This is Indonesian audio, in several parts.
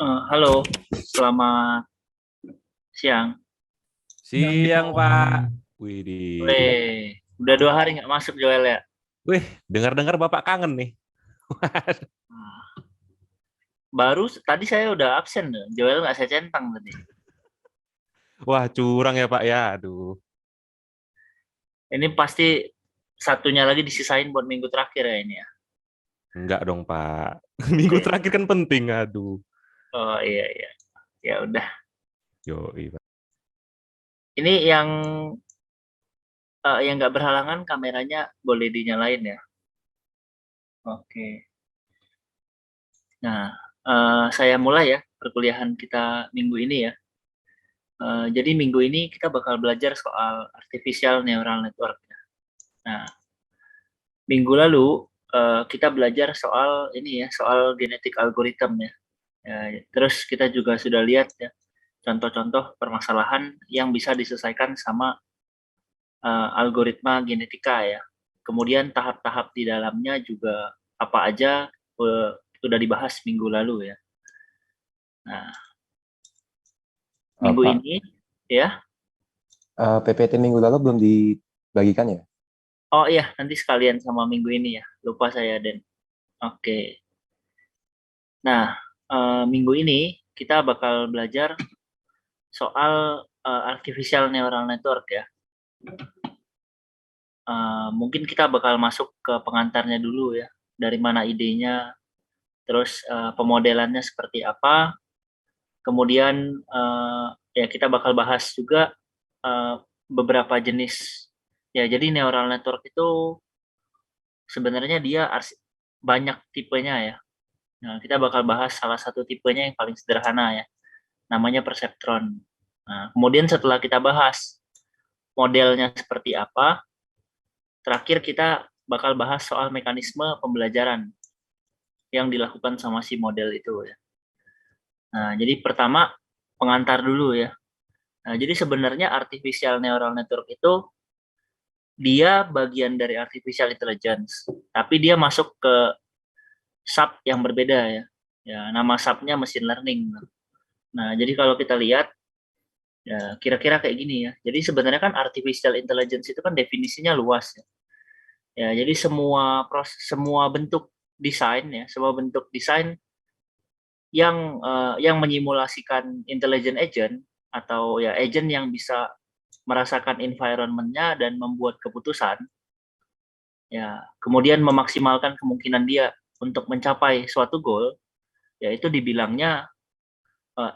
Halo, selamat siang. Siang, Pak. Widih. Udah 2 hari nggak masuk Joel ya? Wih, dengar-dengar Bapak kangen nih. Nah, baru tadi saya udah absen loh. Joel nggak saya centang tadi. Wah, curang ya, Pak ya. Aduh. Ini pasti satunya lagi disisain buat minggu terakhir ya ini ya. Enggak dong, Pak. Minggu Iya. terakhir kan penting. Aduh. Oh iya iya. Ya udah. Yoi, Pak. Ini yang nggak berhalangan kameranya boleh dinyalain ya. Oke. Nah, saya mulai ya perkuliahan kita minggu ini ya. Jadi minggu ini kita bakal belajar soal artificial neural network. Nah, minggu lalu kita belajar soal ini ya, soal genetik algoritma ya. Ya, terus kita juga sudah lihat ya contoh-contoh permasalahan yang bisa diselesaikan sama algoritma genetika ya. Kemudian tahap-tahap di dalamnya juga apa aja sudah dibahas minggu lalu ya. Nah, minggu Pak, ini ya. PPT minggu lalu belum dibagikan ya? Oh iya, nanti sekalian sama minggu ini ya. Lupa saya, Den. Oke. Nah, minggu ini kita bakal belajar soal artificial neural network ya. Mungkin kita bakal masuk ke pengantarnya dulu ya. Dari mana idenya, terus pemodelannya seperti apa. Kemudian ya kita bakal bahas juga uh, beberapa jenis. Ya, jadi neural network itu sebenarnya dia banyak tipenya ya. Nah, kita bakal bahas salah satu tipenya yang paling sederhana ya, namanya perseptron. Nah, kemudian setelah kita bahas modelnya seperti apa, terakhir kita bakal bahas soal mekanisme pembelajaran yang dilakukan sama si model itu ya. Nah, jadi pertama pengantar dulu ya. Nah, jadi sebenarnya artificial neural network itu dia bagian dari artificial intelligence, tapi dia masuk ke sub yang berbeda ya. Ya, nama subnya machine learning. Nah, jadi kalau kita lihat ya kira-kira kayak gini ya. Jadi sebenarnya kan artificial intelligence itu kan definisinya luas ya. Ya, jadi semua bentuk desain ya, semua bentuk desain yang menyimulasikan intelligent agent atau ya agent yang bisa merasakan environment-nya dan membuat keputusan, ya kemudian memaksimalkan kemungkinan dia untuk mencapai suatu goal, ya itu dibilangnya uh,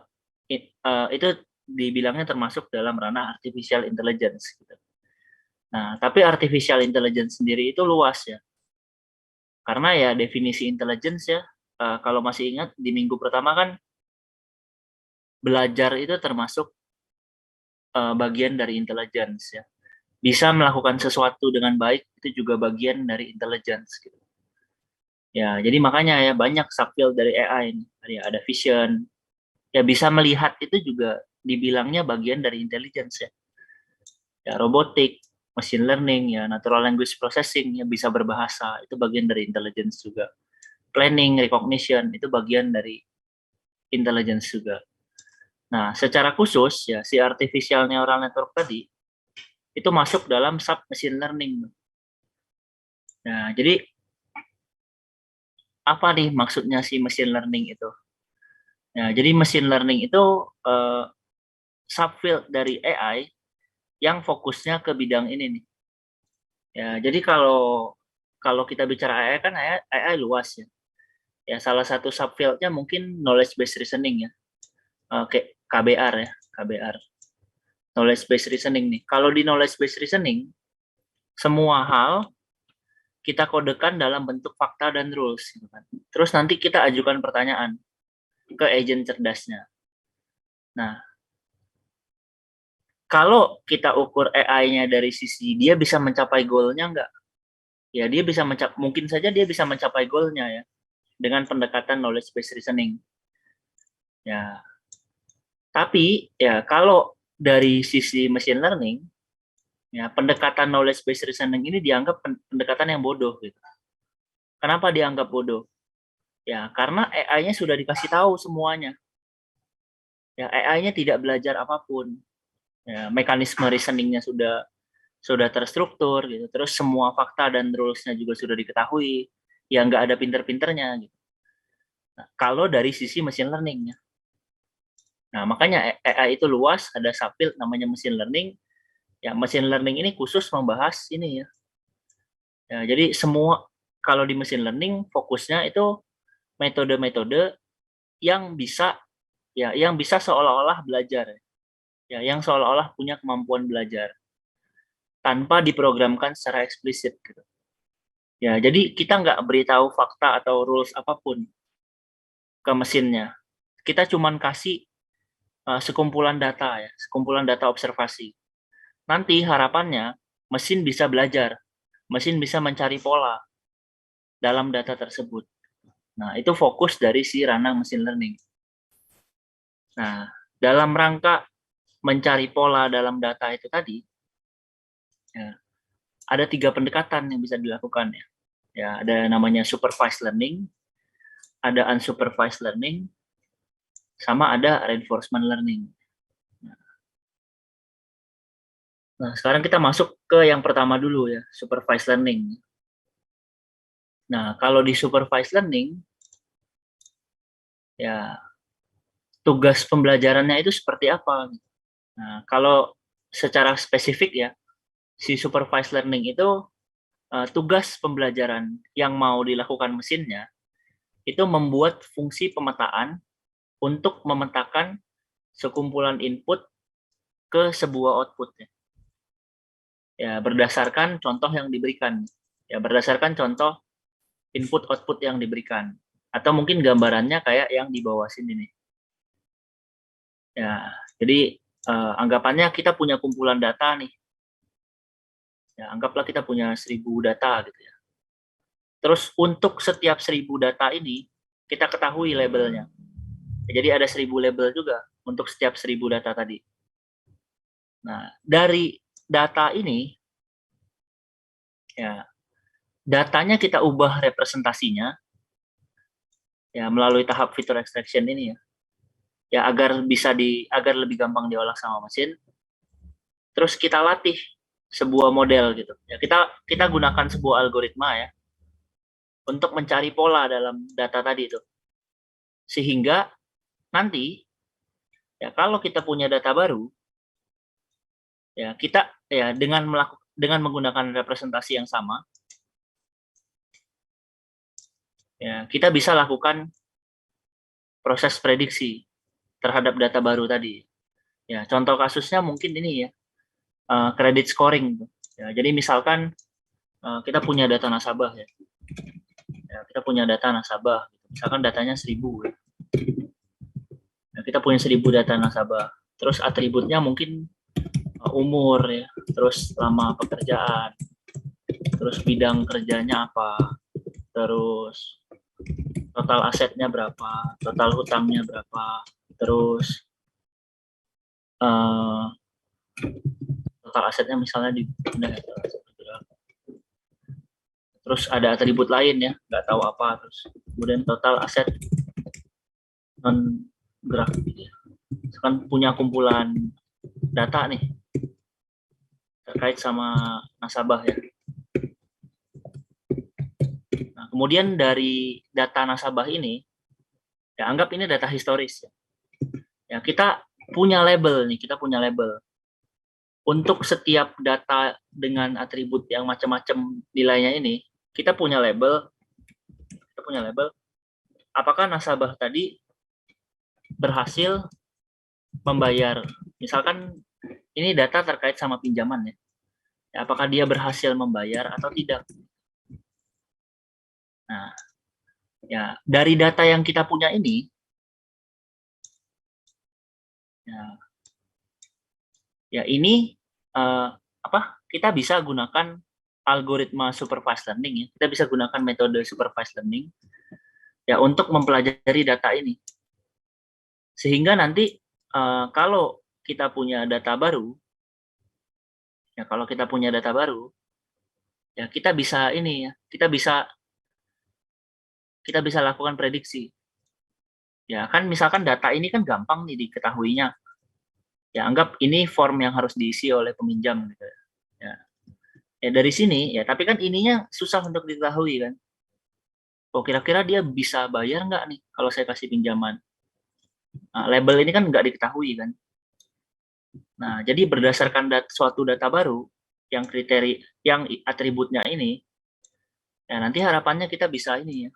itu dibilangnya termasuk dalam ranah artificial intelligence. Gitu. Nah, tapi artificial intelligence sendiri itu luas ya, karena ya definisi intelligence ya, kalau masih ingat di minggu pertama kan belajar itu termasuk bagian dari intelligence ya. Bisa melakukan sesuatu dengan baik itu juga bagian dari intelligence gitu. Ya, jadi makanya ya banyak subfield dari AI ini. Ada vision, ya bisa melihat itu juga dibilangnya bagian dari intelligence ya. Ya robotik, machine learning, ya natural language processing yang bisa berbahasa itu bagian dari intelligence juga. Planning, recognition itu bagian dari intelligence juga. Nah, secara khusus ya si artificial neural network tadi itu masuk dalam sub machine learning. Nah, jadi apa nih maksudnya si machine learning itu? Nah, jadi machine learning itu uh, subfield dari AI yang fokusnya ke bidang ini nih. Ya, jadi kalau kalau kita bicara AI kan AI luas ya. Ya, salah satu subfieldnya mungkin knowledge based reasoning ya. Oke, KBR ya, KBR. Knowledge based reasoning nih. Kalau di knowledge based reasoning, semua hal kita kodekan dalam bentuk fakta dan rules gitu kan. Terus nanti kita ajukan pertanyaan ke agent cerdasnya. Nah, kalau kita ukur AI-nya dari sisi dia bisa mencapai goalnya nggak? Ya dia bisa mungkin saja dia bisa mencapai goalnya ya dengan pendekatan knowledge based reasoning. Ya, tapi ya kalau dari sisi machine learning, ya pendekatan knowledge based reasoning ini dianggap pendekatan yang bodoh gitu. Kenapa dianggap bodoh? Ya karena AI-nya sudah dikasih tahu semuanya. Ya, AI-nya tidak belajar apapun. Ya, mekanisme reasoning-nya sudah terstruktur gitu. Terus semua fakta dan rules-nya juga sudah diketahui. Ya nggak ada pinter-pinternya gitu. Nah, kalau dari sisi machine learning ya. Nah, makanya AI itu luas, ada subfield namanya machine learning. Ya, machine learning ini khusus membahas ini ya. Ya, jadi semua kalau di machine learning fokusnya itu metode-metode yang bisa yang bisa seolah-olah belajar. Ya, yang seolah-olah punya kemampuan belajar tanpa diprogramkan secara eksplisit gitu. Ya, jadi kita nggak beritahu fakta atau rules apapun ke mesinnya. Kita cuman kasih sekumpulan data ya, sekumpulan data observasi. Nanti harapannya mesin bisa belajar, mesin bisa mencari pola dalam data tersebut. Nah, itu fokus dari si ranah machine learning. Nah, dalam rangka mencari pola dalam data itu tadi, ya, ada 3 pendekatan yang bisa dilakukan ya. Ya, ada namanya supervised learning, ada unsupervised learning, sama ada reinforcement learning. Nah, sekarang kita masuk ke yang pertama dulu ya, supervised learning. Nah, kalau di supervised learning, ya tugas pembelajarannya itu seperti apa? Nah, kalau secara spesifik ya, si supervised learning itu tugas pembelajaran yang mau dilakukan mesinnya itu membuat fungsi pemetaan untuk memetakan sekumpulan input ke sebuah output ya. Ya, berdasarkan contoh yang diberikan. Ya, berdasarkan contoh input output yang diberikan. Atau mungkin gambarannya kayak yang di bawah sini nih. Ya, jadi anggapannya kita punya kumpulan data nih. Ya, anggaplah kita punya 1000 data gitu ya. Terus untuk setiap 1000 data ini kita ketahui labelnya. Jadi ada 1000 label juga untuk setiap 1000 data tadi. Nah, dari data ini ya datanya kita ubah representasinya ya melalui tahap feature extraction ini ya. Ya agar lebih gampang diolah sama mesin. Terus kita latih sebuah model gitu. Ya kita gunakan sebuah algoritma ya untuk mencari pola dalam data tadi itu. Sehingga nanti ya kalau kita punya data baru ya kita ya dengan menggunakan representasi yang sama ya kita bisa lakukan proses prediksi terhadap data baru tadi. Ya, contoh kasusnya mungkin ini ya, credit scoring. Ya, jadi misalkan kita punya data nasabah ya. Ya, kita punya data nasabah. Misalkan datanya 1000 ya. Ya, kita punya 1000 data nasabah. Terus atributnya mungkin umur ya, terus lama pekerjaan, terus bidang kerjanya apa, terus total asetnya berapa, total hutangnya berapa, terus total asetnya misalnya di terus ada atribut lain ya, nggak tahu apa, terus kemudian total aset non gerak gitu ya. Kan punya kumpulan data nih terkait sama nasabah ya. Nah, kemudian dari data nasabah ini, ya anggap ini data historis ya. Ya kita punya label nih, kita punya label. Untuk setiap data dengan atribut yang macam-macam nilainya ini, kita punya label. Apakah nasabah tadi berhasil membayar? Misalkan ini data terkait sama pinjaman ya. Ya, apakah dia berhasil membayar atau tidak? Nah, ya dari data yang kita punya ini, ya ini kita bisa gunakan algoritma supervised learning ya. Kita bisa gunakan metode supervised learning ya untuk mempelajari data ini. Sehingga nanti kalau kita punya data baru, ya kita bisa ini ya, kita bisa lakukan prediksi. Ya kan misalkan data ini kan gampang nih diketahuinya. Ya anggap ini form yang harus diisi oleh peminjam gitu. Ya. Ya dari sini ya, tapi kan ininya susah untuk diketahui kan. Oh kira-kira dia bisa bayar nggak nih kalau saya kasih pinjaman? Nah, label ini kan nggak diketahui kan. Nah jadi berdasarkan suatu data baru yang yang atributnya ini, ya nanti harapannya kita bisa ini ya,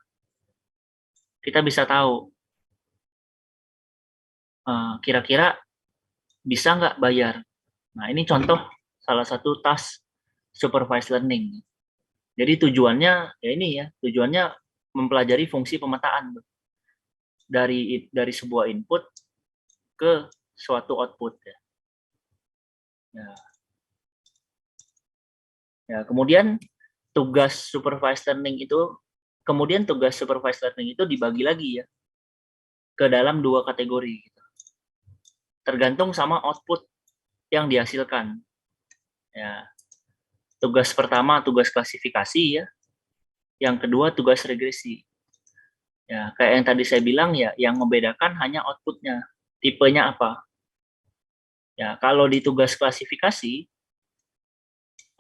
kita bisa tahu kira-kira bisa nggak bayar. Nah ini contoh salah satu task supervised learning. Jadi tujuannya ya ini ya, tujuannya mempelajari fungsi pemetaan dari sebuah input ke suatu output ya. Ya, kemudian tugas supervised learning itu dibagi lagi ya ke dalam 2 kategori gitu. Tergantung sama output yang dihasilkan. Ya. Tugas pertama tugas klasifikasi ya. Yang kedua tugas regresi. Ya, kayak yang tadi saya bilang ya, yang membedakan hanya outputnya, tipenya apa. Ya, kalau di tugas klasifikasi,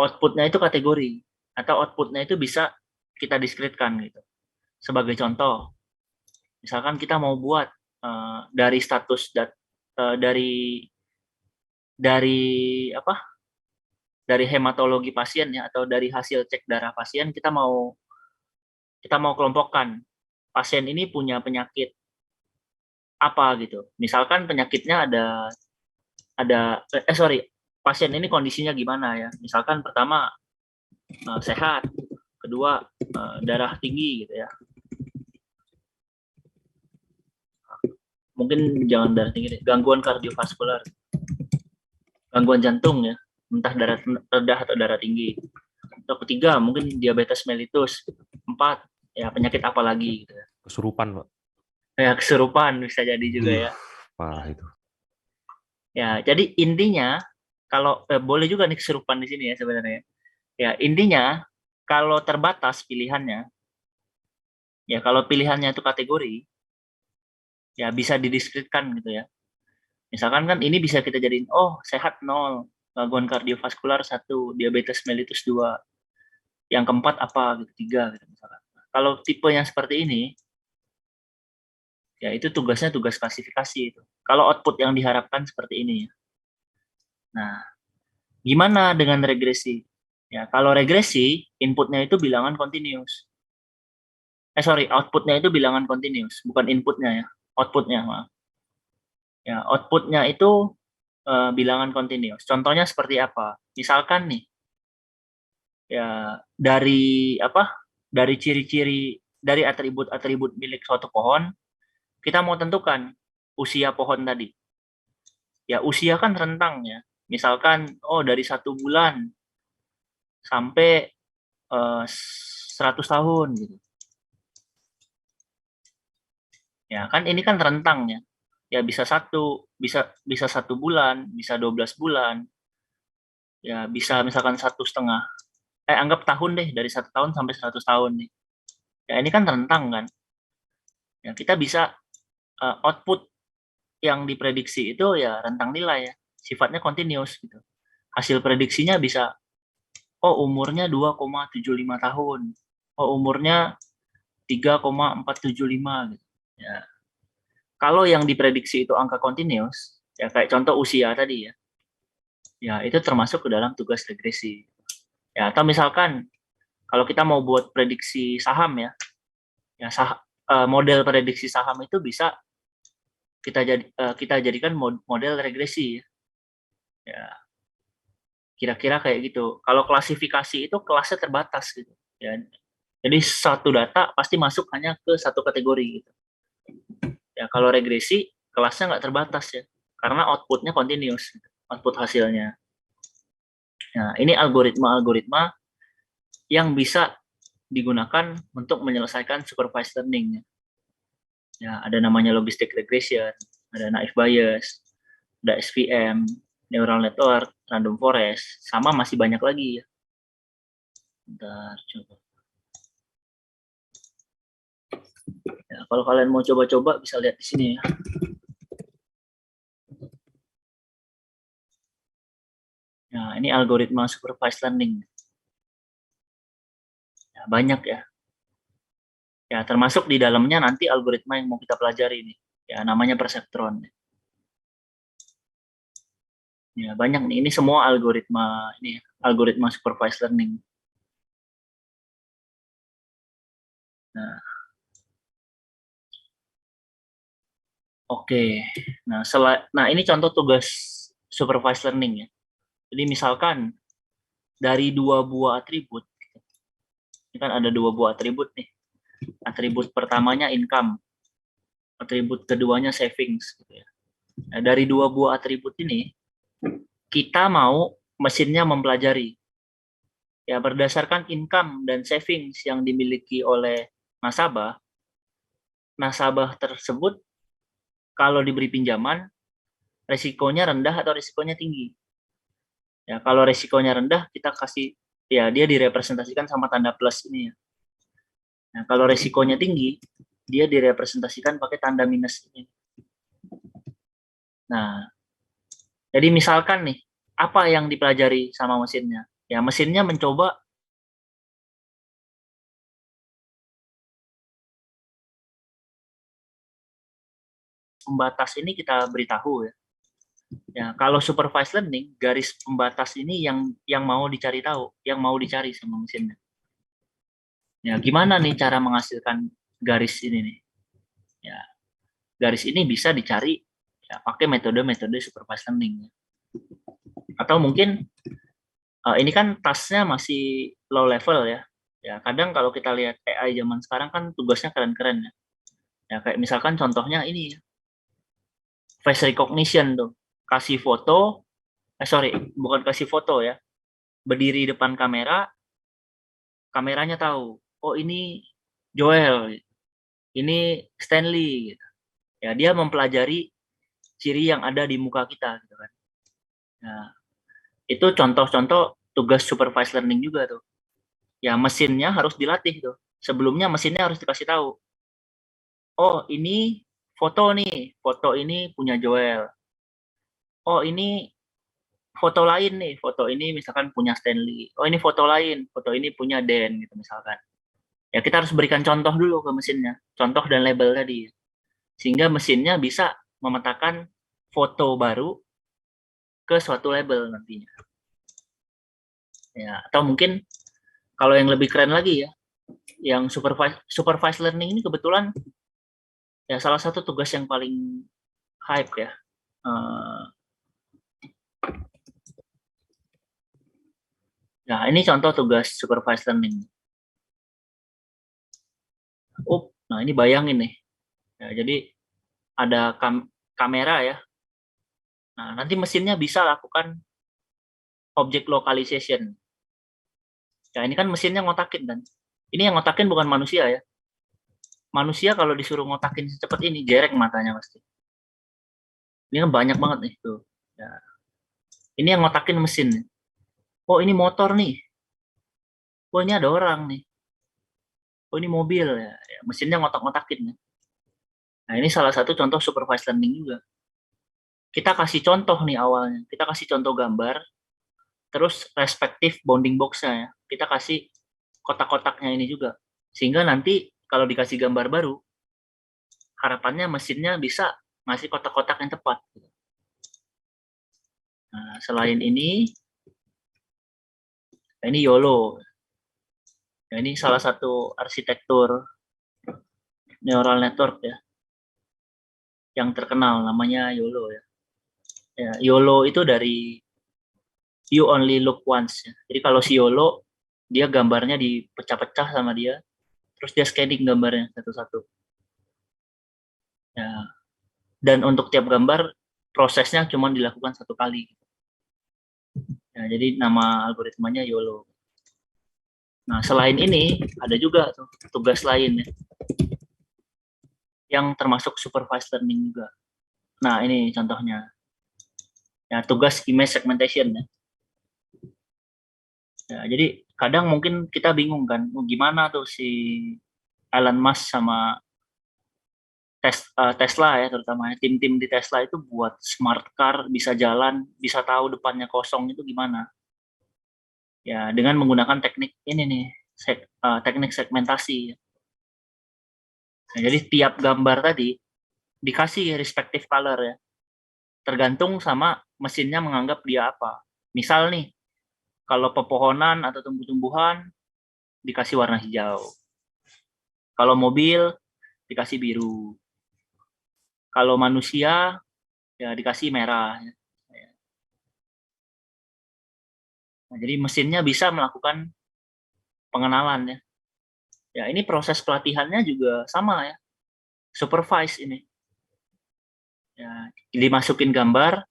outputnya itu kategori atau outputnya itu bisa kita diskretkan gitu. Sebagai contoh, misalkan kita mau buat dari status dari apa? Dari hematologi pasien ya atau dari hasil cek darah pasien kita mau kelompokkan pasien ini punya penyakit apa gitu. Misalkan penyakitnya pasien ini kondisinya gimana ya. Misalkan pertama sehat, kedua darah tinggi gitu ya. Mungkin jangan darah tinggi deh, gangguan kardiovaskular, gangguan jantung ya, entah darah rendah atau darah tinggi. Atau ketiga mungkin diabetes mellitus. 4 ya penyakit apa lagi gitu ya. Kesurupan, Pak. Ya kesurupan bisa jadi juga ya. Wah, itu. Ya, jadi intinya kalau boleh juga nih kesurupan di sini ya sebenarnya. Ya, intinya kalau terbatas pilihannya, ya kalau pilihannya itu kategori, ya bisa didiskretkan gitu ya. Misalkan kan ini bisa kita jadiin, oh sehat 0, gangguan kardiovaskular 1, diabetes mellitus 2, yang keempat apa gitu, 3 gitu misalkan. Kalau tipe yang seperti ini, ya itu tugasnya tugas klasifikasi itu. Kalau output yang diharapkan seperti ini ya. Nah, gimana dengan regresi? Ya, kalau regresi, inputnya itu bilangan continuous. Outputnya itu bilangan continuous, bukan inputnya ya, outputnya. Maaf. Ya, outputnya itu bilangan continuous. Contohnya seperti apa? Misalkan nih, ya dari apa? Dari ciri-ciri, dari atribut-atribut milik suatu pohon, kita mau tentukan usia pohon tadi. Ya, usia kan rentang ya. Misalkan, oh dari 1 bulan sampai 100 tahun gitu. Ya kan ini kan rentang ya. Ya bisa 1 bulan, bisa 12 bulan. Ya bisa misalkan 1,5. Anggap tahun deh, dari 1 tahun sampai 100 tahun nih. Ya ini kan rentang kan. Ya kita bisa output yang diprediksi itu ya rentang nilai ya. Sifatnya continuous gitu. Hasil prediksinya bisa umurnya 2,75 tahun. Oh umurnya 3,475 gitu. Ya. Kalau yang diprediksi itu angka continuous, ya kayak contoh usia tadi ya. Ya, itu termasuk ke dalam tugas regresi. Ya, atau misalkan kalau kita mau buat prediksi saham ya, model prediksi saham itu bisa kita jadikan model regresi ya. Ya, kira-kira kayak gitu. Kalau klasifikasi itu kelasnya terbatas gitu. Ya, jadi satu data pasti masuk hanya ke satu kategori gitu. Ya, kalau regresi kelasnya nggak terbatas ya, karena outputnya continuous, output hasilnya. Nah, ini algoritma-algoritma yang bisa digunakan untuk menyelesaikan supervised learning. Ya, ada namanya logistic regression, ada naive Bayes, ada SVM, neural network, random forest, sama masih banyak lagi ya. Bentar, coba. Ya, kalau kalian mau coba-coba bisa lihat di sini ya. Nah, ini algoritma supervised learning. Ya, banyak ya. Ya, termasuk di dalamnya nanti algoritma yang mau kita pelajari ini. Ya, namanya perseptron. Ya, banyak nih. Ini semua algoritma ini, algoritma supervised learning. Nah, oke. Nah, ini contoh tugas supervised learning ya. Jadi misalkan dari dua buah atribut, ini kan ada dua buah atribut nih. Atribut pertamanya income, atribut keduanya savings. Gitu ya. Nah, dari dua buah atribut ini, kita mau mesinnya mempelajari. Ya, berdasarkan income dan savings yang dimiliki oleh nasabah, nasabah tersebut kalau diberi pinjaman, resikonya rendah atau resikonya tinggi. Ya, kalau resikonya rendah, kita kasih, ya dia direpresentasikan sama tanda plus ini ya. Nah, kalau resikonya tinggi, dia direpresentasikan pakai tanda minus ini. Nah, jadi misalkan nih, apa yang dipelajari sama mesinnya? Ya, mesinnya mencoba pembatas ini kita beritahu ya. Ya, kalau supervised learning, garis pembatas ini yang mau dicari tahu, yang mau dicari sama mesinnya. Ya, gimana nih cara menghasilkan garis ini nih? Ya, garis ini bisa dicari ya, pakai metode-metode supervised learning. Ya. Atau mungkin ini kan tasnya masih low level ya. Ya, kadang kalau kita lihat AI zaman sekarang kan tugasnya keren-keren ya. Ya, kayak misalkan contohnya ini ya, face recognition tuh. Kasih foto, bukan kasih foto ya. Berdiri depan kamera, kameranya tahu, oh ini Joel, ini Stanley gitu. Ya, dia mempelajari ciri yang ada di muka kita gitu kan. Nah, itu contoh-contoh tugas supervised learning juga tuh. Ya, mesinnya harus dilatih tuh. Sebelumnya mesinnya harus dikasih tahu. Oh, ini foto nih. Foto ini punya Joel. Oh, ini foto lain nih. Foto ini misalkan punya Stanley. Oh, ini foto lain. Foto ini punya Dan gitu misalkan. Ya, kita harus berikan contoh dulu ke mesinnya. Contoh dan label tadi. Sehingga mesinnya bisa memetakan foto baru ke suatu label nantinya. Ya, atau mungkin kalau yang lebih keren lagi ya, yang supervised learning ini kebetulan ya salah satu tugas yang paling hype ya. Nah, ini contoh tugas supervised learning. Nah ini bayangin nih. Ya, jadi ada kamera ya. Nah, nanti mesinnya bisa lakukan object localization. Ya, ini kan mesinnya ngotakin kan. Ini yang ngotakin bukan manusia ya. Manusia kalau disuruh ngotakin secepat ini, jereng matanya pasti. Ini kan banyak banget nih tuh. Ya. Ini yang ngotakin mesin. Oh ini motor nih. Oh ini ada orang nih. Oh ini mobil ya. Mesinnya ngotak-ngotakin. Ya. Nah ini salah satu contoh supervised learning juga. Kita kasih contoh nih awalnya. Kita kasih contoh gambar. Terus respective bounding box-nya ya. Kita kasih kotak-kotaknya ini juga. Sehingga nanti kalau dikasih gambar baru, harapannya mesinnya bisa ngasih kotak-kotak yang tepat. Nah, selain ini YOLO. Nah, ini salah satu arsitektur neural network ya, yang terkenal namanya YOLO ya. Ya, YOLO itu dari you only look once. Ya. Jadi kalau si YOLO, dia gambarnya dipecah-pecah sama dia, terus dia scanning gambarnya satu-satu. Ya. Dan untuk tiap gambar, prosesnya cuma dilakukan satu kali. Ya, jadi nama algoritmanya YOLO. Nah, selain ini, ada juga tuh, tugas lain ya, yang termasuk supervised learning juga. Nah, ini contohnya. Ya, tugas image segmentation ya. Ya, jadi kadang mungkin kita bingung kan, gimana tuh si Elon Musk sama Tesla ya terutama ya. Tim-tim di Tesla itu buat smart car bisa jalan, bisa tahu depannya kosong itu gimana. Ya, dengan menggunakan teknik ini nih, teknik segmentasi. Nah, jadi tiap gambar tadi dikasih respective color ya, tergantung sama mesinnya menganggap dia apa. Misal nih, kalau pepohonan atau tumbuh-tumbuhan dikasih warna hijau. Kalau mobil dikasih biru. Kalau manusia ya dikasih merah. Nah, jadi mesinnya bisa melakukan pengenalan ya. Ya, ini proses pelatihannya juga sama ya. Supervise ini. Ya, dimasukin gambar,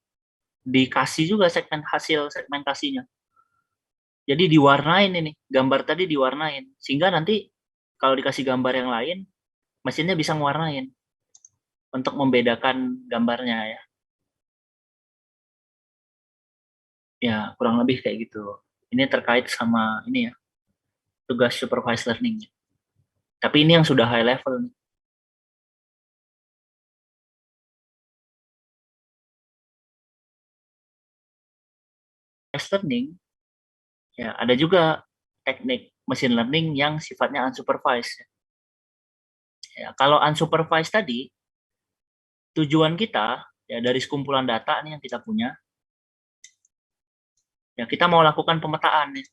dikasih juga hasil segmentasinya. Jadi diwarnain ini, gambar tadi diwarnain. Sehingga nanti kalau dikasih gambar yang lain, mesinnya bisa mewarnain untuk membedakan gambarnya ya. Ya, kurang lebih kayak gitu. Ini terkait sama ini ya, tugas supervised learning. Tapi ini yang sudah high level nih. Supervised learning, ya ada juga teknik machine learning yang sifatnya unsupervised. Ya, kalau unsupervised tadi, tujuan kita ya dari sekumpulan data nih yang kita punya, ya kita mau lakukan pemetaan nih.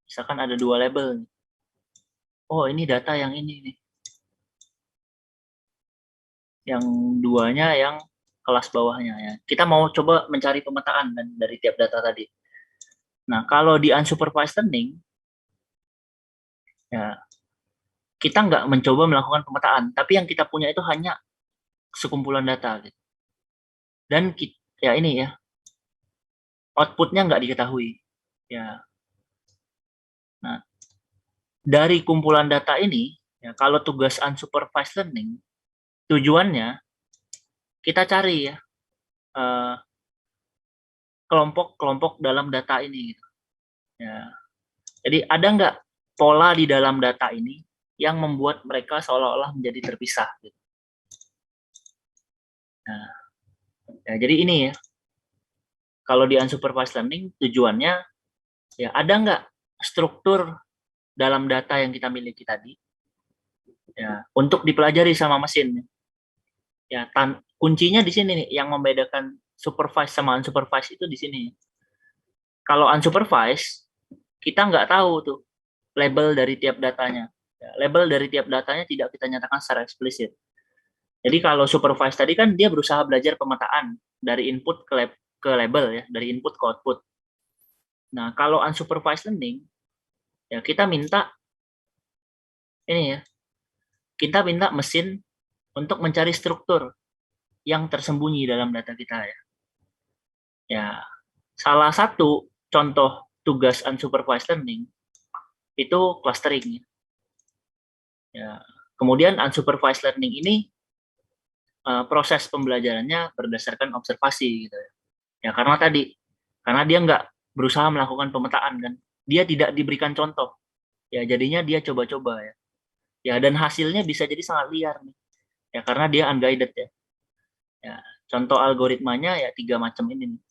Misalkan ada 2 label. Oh, ini data yang ini nih. Yang duanya yang kelas bawahnya ya. Kita mau coba mencari pemetaan kan dari tiap data tadi. Nah, kalau di unsupervised learning, ya kita nggak mencoba melakukan pemetaan, tapi yang kita punya itu hanya sekumpulan data. Gitu. Dan ya ini ya, outputnya nggak diketahui. Ya, nah dari kumpulan data ini, ya, kalau tugas unsupervised learning, tujuannya kita cari ya kelompok-kelompok dalam data ini. Gitu. Ya, jadi ada nggak pola di dalam data ini yang membuat mereka seolah-olah menjadi terpisah. Gitu. Nah, ya, jadi ini ya, kalau di unsupervised learning tujuannya ya ada nggak struktur dalam data yang kita miliki tadi ya untuk dipelajari sama mesin. Ya, kuncinya di sini nih yang membedakan supervised sama unsupervised itu di sini. Kalau unsupervised kita nggak tahu tuh label dari tiap datanya. Ya, label dari tiap datanya tidak kita nyatakan secara eksplisit. Jadi kalau supervised tadi kan dia berusaha belajar pemetaan dari input ke label ya, dari input ke output. Nah, kalau unsupervised learning ya kita minta ini ya, kita minta mesin untuk mencari struktur yang tersembunyi dalam data kita ya. Ya, salah satu contoh tugas unsupervised learning itu clustering. Ya, kemudian unsupervised learning ini proses pembelajarannya berdasarkan observasi gitu ya. Ya karena dia nggak berusaha melakukan pemetaan kan, dia tidak diberikan contoh. Ya jadinya dia coba-coba ya. Ya dan hasilnya bisa jadi sangat liar nih. Ya karena dia unguided ya. Ya contoh algoritmanya ya 3 macam ini nih.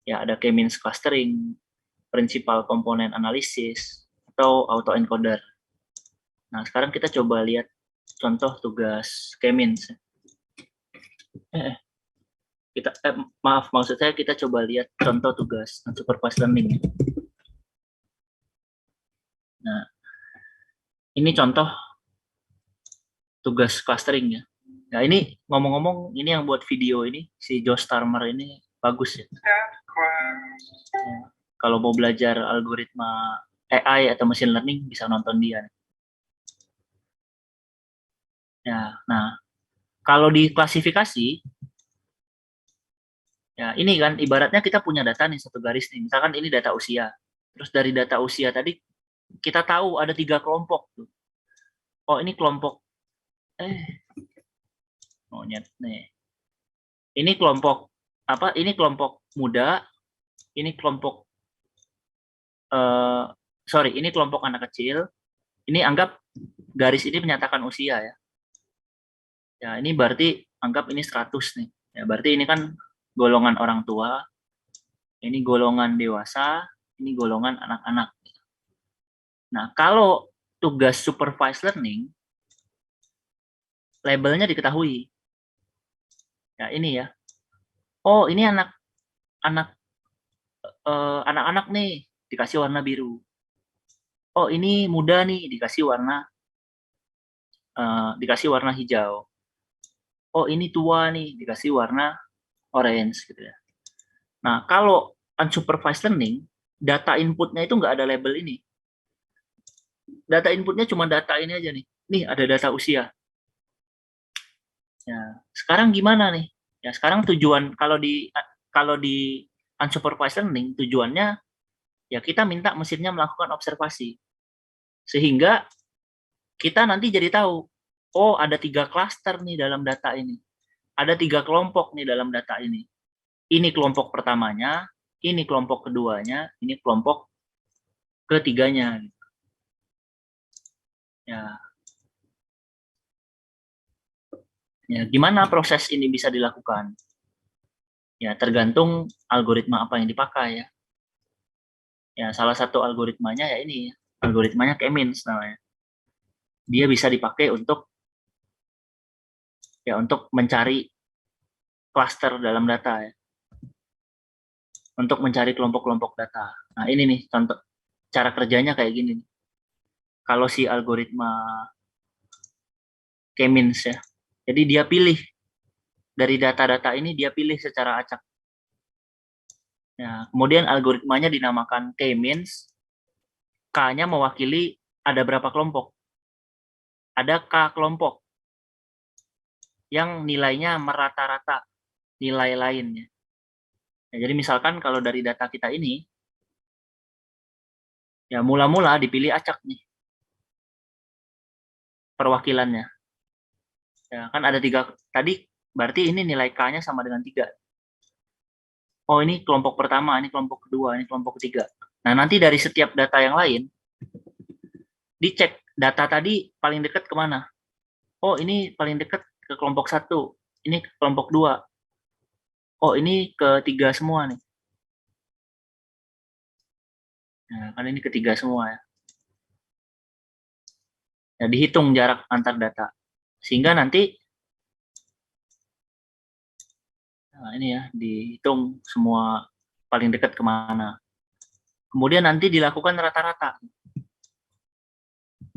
Ya ada K-means clustering, principal component analysis, atau autoencoder. Nah sekarang kita coba lihat contoh tugas K-means. Maaf, maksud saya kita coba lihat contoh tugas unsupervised learning. Nah, ini contoh tugas clustering ya. Nah, ini ngomong-ngomong, ini yang buat video ini, si Josh Starmer ini bagus ya. Kalau mau belajar algoritma AI atau machine learning, bisa nonton dia. Ya, nah, kalau di klasifikasi, ya ini kan ibaratnya kita punya data nih satu garis nih. Misalkan ini data usia. Terus dari data usia tadi kita tahu ada 3 kelompok tuh. Oh ini kelompok monyet nih. Ini kelompok apa? Ini kelompok muda. Ini kelompok ini kelompok anak kecil. Ini anggap garis ini menyatakan usia ya. Ya, ini berarti anggap ini 100 nih. Ya, berarti ini kan golongan orang tua, ini golongan dewasa, ini golongan anak-anak. Nah, kalau tugas supervised learning, labelnya diketahui. Ya, ini ya. Oh, ini anak-anak nih dikasih warna biru. Oh, ini muda nih dikasih warna hijau. Oh, ini tua nih dikasih warna orange gitu ya. Nah, kalau unsupervised learning, data inputnya itu nggak ada label ini. Data inputnya cuma data ini aja nih. Nih ada data usia. Ya, sekarang gimana nih? Ya, sekarang tujuan kalau di unsupervised learning tujuannya ya kita minta mesinnya melakukan observasi. Sehingga kita nanti jadi tahu, oh ada 3 klaster nih dalam data ini. Ada 3 kelompok nih dalam data ini. Ini kelompok pertamanya, ini kelompok keduanya, ini kelompok ketiganya. Ya, ya gimana proses ini bisa dilakukan? Ya tergantung algoritma apa yang dipakai ya. Ya salah satu algoritmanya ya ini, algoritmanya K-means namanya. Dia bisa dipakai untuk mencari klaster dalam data ya. Untuk mencari kelompok-kelompok data. Nah, ini nih contoh cara kerjanya kayak gini nih. Kalau si algoritma K-means ya. Jadi dia pilih dari data-data ini dia pilih secara acak. Ya, kemudian algoritmanya dinamakan K-means. K-nya mewakili ada berapa kelompok. Ada K kelompok yang nilainya merata-rata nilai lainnya. Ya, jadi misalkan kalau dari data kita ini, ya mula-mula dipilih acak nih perwakilannya. Ya, kan ada 3 tadi, berarti ini nilai K-nya sama dengan 3. Oh, ini kelompok pertama, ini kelompok kedua, ini kelompok ketiga. Nah, nanti dari setiap data yang lain, dicek data tadi paling dekat kemana. Oh, ini paling dekat ke kelompok 1, ini ke kelompok 2. Oh, ini ketiga semua nih. Nah, kan ini ketiga semua ya. Ya, dihitung jarak antar data. Sehingga nanti, nah ini ya, dihitung semua paling dekat kemana. Kemudian nanti dilakukan rata-rata.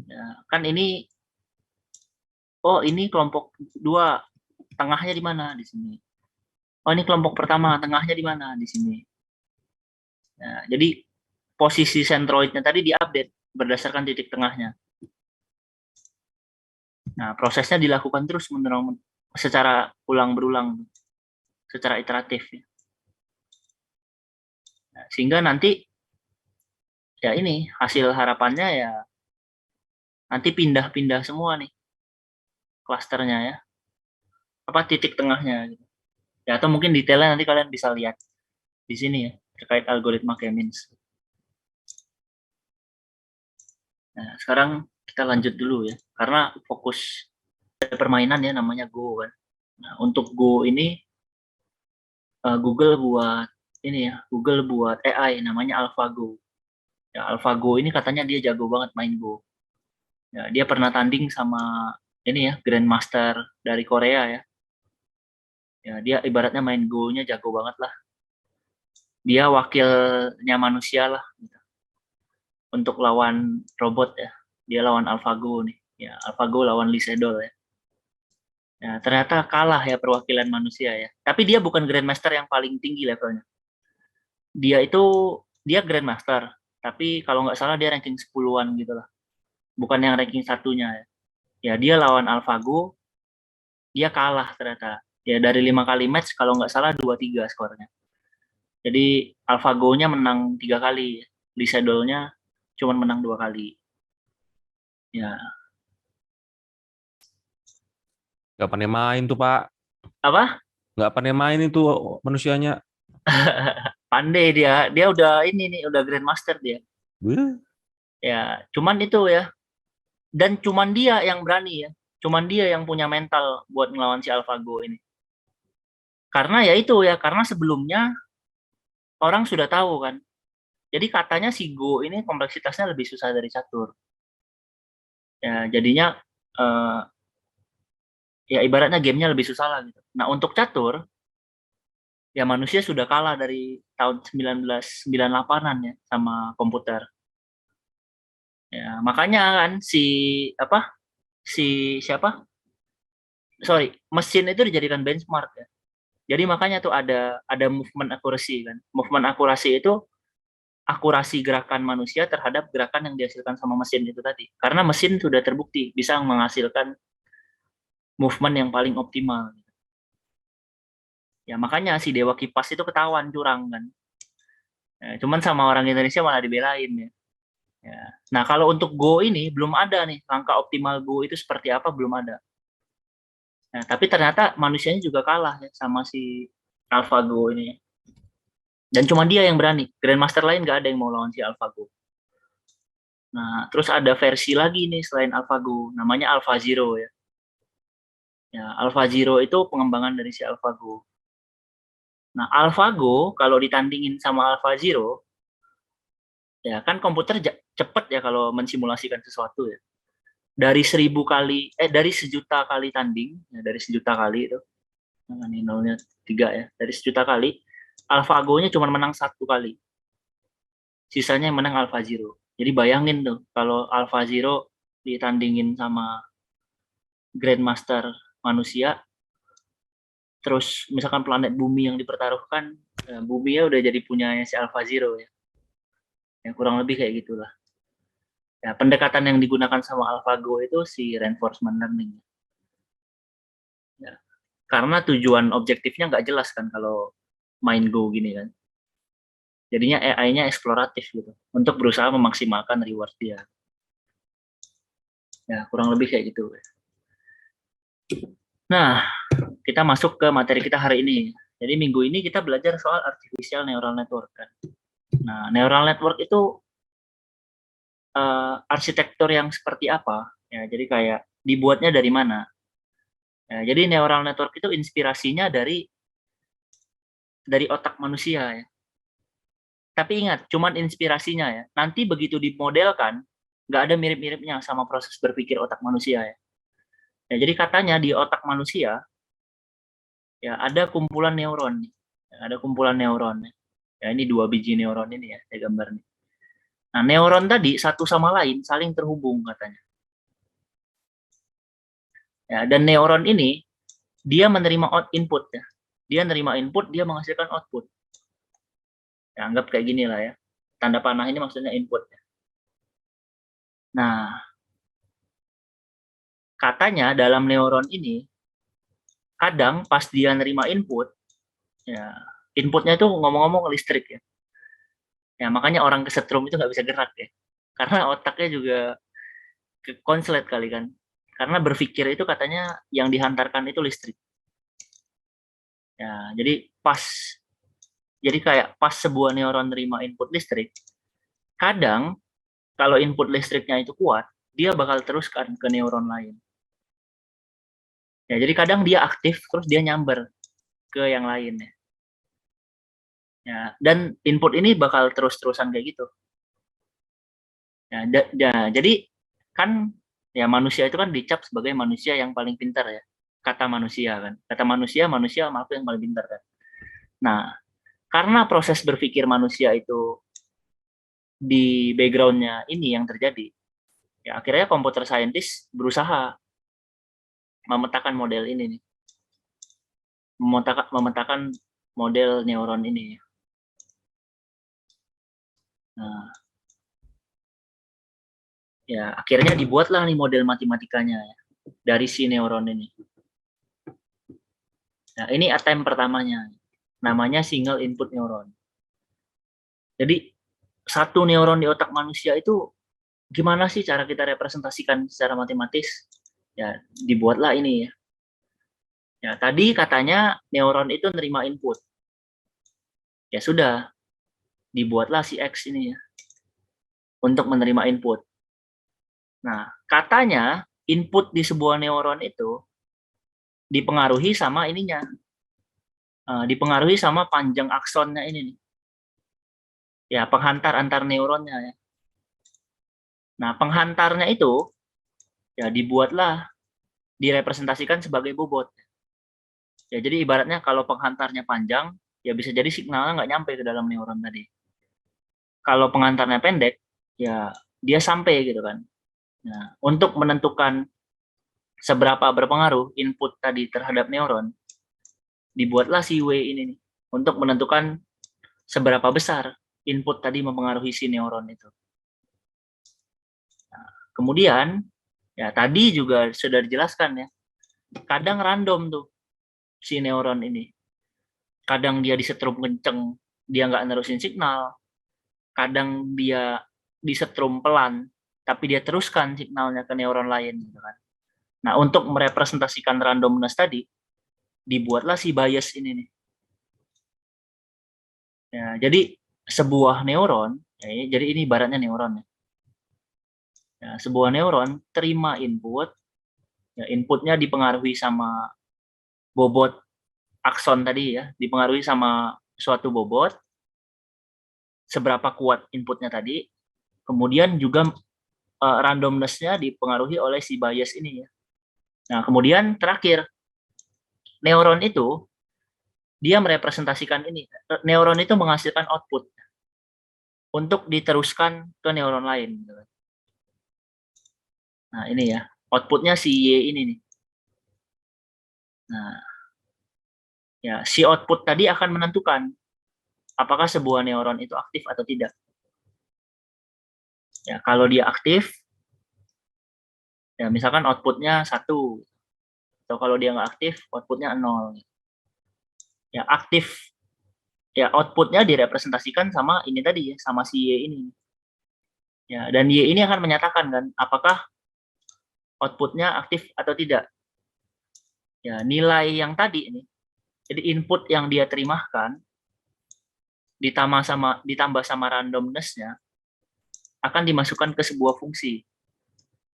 Ya, kan ini, oh ini kelompok 2, tengahnya di mana? Di sini. Oh ini kelompok pertama, tengahnya di mana? Di sini. Nah, jadi posisi sentroidnya tadi diupdate berdasarkan titik tengahnya. Nah, prosesnya dilakukan terus secara ulang berulang, secara iteratif. Nah, sehingga nanti ya ini hasil harapannya ya nanti pindah-pindah semua nih klasternya ya, apa titik tengahnya gitu. Ya atau mungkin detailnya nanti kalian bisa lihat di sini ya terkait algoritma K-means. Nah, sekarang kita lanjut dulu ya, karena fokus ada permainan ya namanya Go kan. Nah, untuk Go ini Google buat AI namanya AlphaGo. Ya, AlphaGo ini katanya dia jago banget main Go. Ya, dia pernah tanding sama ini ya Grandmaster dari Korea ya. Ya, dia ibaratnya main Go-nya jago banget lah. Dia wakilnya manusia lah gitu. Untuk lawan robot ya. Dia lawan AlphaGo nih. Ya, AlphaGo lawan Lee Sedol ya. Ya, ternyata kalah ya perwakilan manusia ya. Tapi dia bukan Grandmaster yang paling tinggi levelnya. Dia Grandmaster, tapi kalau nggak salah dia ranking 10-an gitu lah. Bukan yang ranking satunya ya. Ya, dia lawan AlphaGo, dia kalah ternyata. Ya, dari 5 kali match, kalau nggak salah 2-3 skornya. Jadi, AlphaGo-nya menang 3 kali. Lee Sedol-nya cuma menang 2 kali. Ya. Nggak pandai main tuh, Pak. Apa? Nggak pandai main itu manusianya. Pandai dia. Dia udah ini nih, udah Grandmaster dia. Beuh. Ya, cuman itu ya. Dan cuman dia yang berani ya. Cuman dia yang punya mental buat ngelawan si AlphaGo ini. Karena ya itu ya, karena sebelumnya orang sudah tahu kan. Jadi katanya si Go ini kompleksitasnya lebih susah dari catur. Ya, jadinya eh, ya ibaratnya gamenya lebih susah lah gitu. Nah, untuk catur ya manusia sudah kalah dari tahun 1998-an ya sama komputer. Ya, makanya kan apa? Si siapa? Sorry, mesin itu dijadikan benchmark ya. Jadi makanya tuh ada movement accuracy kan. Movement accuracy itu akurasi gerakan manusia terhadap gerakan yang dihasilkan sama mesin itu tadi. Karena mesin sudah terbukti bisa menghasilkan movement yang paling optimal. Ya makanya si Dewa Kipas itu ketahuan curang kan. Ya, cuman sama orang Indonesia malah dibelain ya. Ya. Nah kalau untuk Go ini belum ada nih langkah optimal Go itu seperti apa belum ada. Nah, tapi ternyata manusianya juga kalah ya sama si AlphaGo ini. Dan cuma dia yang berani. Grandmaster lain nggak ada yang mau lawan si AlphaGo. Nah, terus ada versi lagi nih selain AlphaGo, namanya AlphaZero ya. Ya, AlphaZero itu pengembangan dari si AlphaGo. Nah, AlphaGo kalau ditandingin sama AlphaZero, ya kan komputer cepet ya kalau mensimulasikan sesuatu ya. Dari 1000 kali, dari 1.000.000 kali tanding, ya dari 1.000.000 kali itu, nah, ini nolnya 3 ya, dari 1.000.000 kali, AlphaGo-nya cuma menang 1 kali. Sisanya yang menang AlphaZero. Jadi bayangin tuh, kalau AlphaZero ditandingin sama Grandmaster manusia, terus misalkan planet bumi yang dipertaruhkan, bumi ya udah jadi punyanya si AlphaZero ya. Ya kurang lebih kayak gitulah. Ya, pendekatan yang digunakan sama AlphaGo itu si reinforcement learning. Ya. Karena tujuan objektifnya nggak jelas kan kalau main Go gini kan. Jadinya AI-nya eksploratif gitu, untuk berusaha memaksimalkan reward dia. Ya, kurang lebih kayak gitu. Nah, kita masuk ke materi kita hari ini. Jadi minggu ini kita belajar soal artificial neural network kan. Nah, neural network itu arsitektur yang seperti apa? Ya, jadi kayak dibuatnya dari mana? Ya, jadi neural network itu inspirasinya dari otak manusia ya. Tapi ingat, cuman inspirasinya ya. Nanti begitu dimodelkan, nggak ada mirip-miripnya sama proses berpikir otak manusia ya. Ya, jadi katanya di otak manusia ya ada kumpulan neuron, ya, ada kumpulan neuron. Ya, ini 2 biji neuron ini ya, saya gambar nih. Nah, neuron tadi satu sama lain saling terhubung katanya. Ya, dan neuron ini dia menerima input ya. Dia menerima input, dia menghasilkan output. Ya, anggap kayak gini lah ya. Tanda panah ini maksudnya input ya. Nah, katanya dalam neuron ini kadang pas dia nerima input, ya inputnya itu ngomong-ngomong listrik ya. Ya makanya orang kesetrum itu nggak bisa gerak ya. Karena otaknya juga konslet kali kan. Karena berpikir itu katanya yang dihantarkan itu listrik. Ya, jadi kayak pas sebuah neuron nerima input listrik, kadang kalau input listriknya itu kuat, dia bakal terus ke neuron lain. Ya, jadi kadang dia aktif terus dia nyamber ke yang lain ya. Ya, dan input ini bakal terus-terusan kayak gitu. Ya, jadi kan ya manusia itu kan dicap sebagai manusia yang paling pintar ya. Kata manusia kan. Kata manusia makhluk yang paling pintar kan. Nah, karena proses berpikir manusia itu di background-nya ini yang terjadi, ya akhirnya computer scientist berusaha memetakan model ini nih. Memetakan model neuron ini. Nah, ya akhirnya dibuatlah nih model matematikanya ya, dari si neuron ini. Nah, ini attempt pertamanya. Namanya single input neuron. Jadi satu neuron di otak manusia itu gimana sih cara kita representasikan secara matematis? Ya, dibuatlah ini ya. Ya, tadi katanya neuron itu nerima input. Ya sudah, dibuatlah si X ini ya untuk menerima input. Nah, katanya input di sebuah neuron itu dipengaruhi sama ininya, dipengaruhi sama panjang aksonnya ini nih. Ya, penghantar antar neuronnya ya. Nah, penghantarnya itu ya dibuatlah, direpresentasikan sebagai bobot. Ya, jadi ibaratnya kalau penghantarnya panjang, ya bisa jadi signalnya nggak nyampe ke dalam neuron tadi. Kalau penghantarnya pendek, ya dia sampai gitu kan. Nah, untuk menentukan seberapa berpengaruh input tadi terhadap neuron, dibuatlah si W ini nih, untuk menentukan seberapa besar input tadi mempengaruhi si neuron itu. Nah, kemudian, ya tadi juga sudah dijelaskan ya, kadang random tuh si neuron ini. Kadang dia disetrum kenceng, dia nggak nerusin signal. Kadang dia disetrum pelan, tapi dia teruskan signalnya ke neuron lain. Gitu kan. Nah, untuk merepresentasikan randomness tadi, dibuatlah si bias ini nih. Ya, jadi sebuah neuron, jadi ini ibaratnya neuron ya. Ya, sebuah neuron terima input, ya, inputnya dipengaruhi sama bobot akson tadi ya, dipengaruhi sama suatu bobot, seberapa kuat inputnya tadi, kemudian juga randomness-nya dipengaruhi oleh si bias ini ya. Nah, kemudian terakhir, neuron itu dia merepresentasikan ini. Neuron itu menghasilkan output untuk diteruskan ke neuron lain. Nah, ini ya, outputnya si Y ini nih. Nah, ya si output tadi akan menentukan apakah sebuah neuron itu aktif atau tidak. Ya, kalau dia aktif, ya misalkan outputnya 1, atau kalau dia nggak aktif, outputnya 0. Ya, aktif, ya outputnya direpresentasikan sama ini tadi ya, sama si Y ini. Ya, dan Y ini akan menyatakan kan, apakah outputnya aktif atau tidak. Ya, nilai yang tadi ini, jadi input yang dia terimakan, ditambah sama randomness-nya, akan dimasukkan ke sebuah fungsi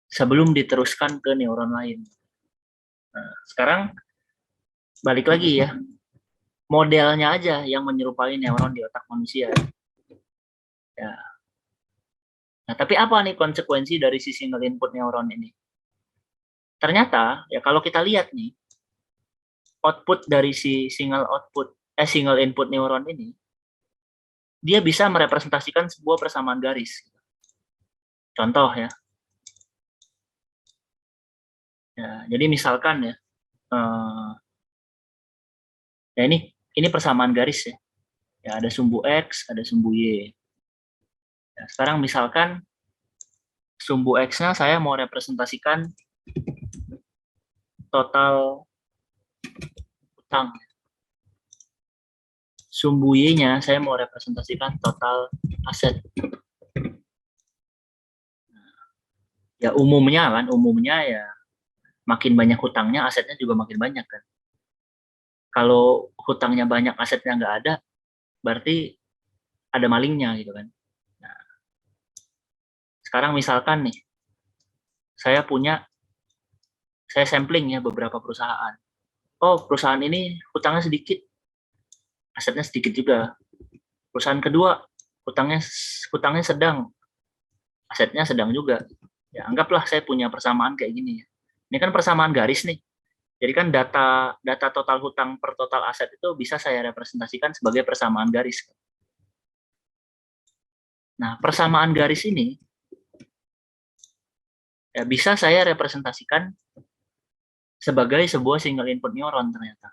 sebelum diteruskan ke neuron lain. Nah, sekarang balik lagi ya, modelnya aja yang menyerupai neuron di otak manusia. Ya. Nah, tapi apa nih konsekuensi dari si single input neuron ini? Ternyata ya kalau kita lihat nih, output dari si single input neuron ini, dia bisa merepresentasikan sebuah persamaan garis. Contoh ya. Ya, jadi misalkan ya, ya ini persamaan garis ya. Ya ada sumbu X, ada sumbu Y. Ya, sekarang misalkan sumbu X-nya saya mau representasikan total utang. Sumbu Y-nya saya mau representasikan total aset. Ya umumnya ya makin banyak hutangnya, asetnya juga makin banyak kan. Kalau hutangnya banyak, asetnya nggak ada, berarti ada malingnya gitu kan. Nah, sekarang misalkan nih, saya sampling ya beberapa perusahaan. Oh, perusahaan ini hutangnya sedikit, asetnya sedikit juga. Perusahaan kedua, hutangnya sedang, asetnya sedang juga. Ya, anggaplah saya punya persamaan kayak gini ya. Ini kan persamaan garis nih. Jadi kan data total hutang per total aset itu bisa saya representasikan sebagai persamaan garis. Nah, persamaan garis ini ya bisa saya representasikan sebagai sebuah single input neuron ternyata.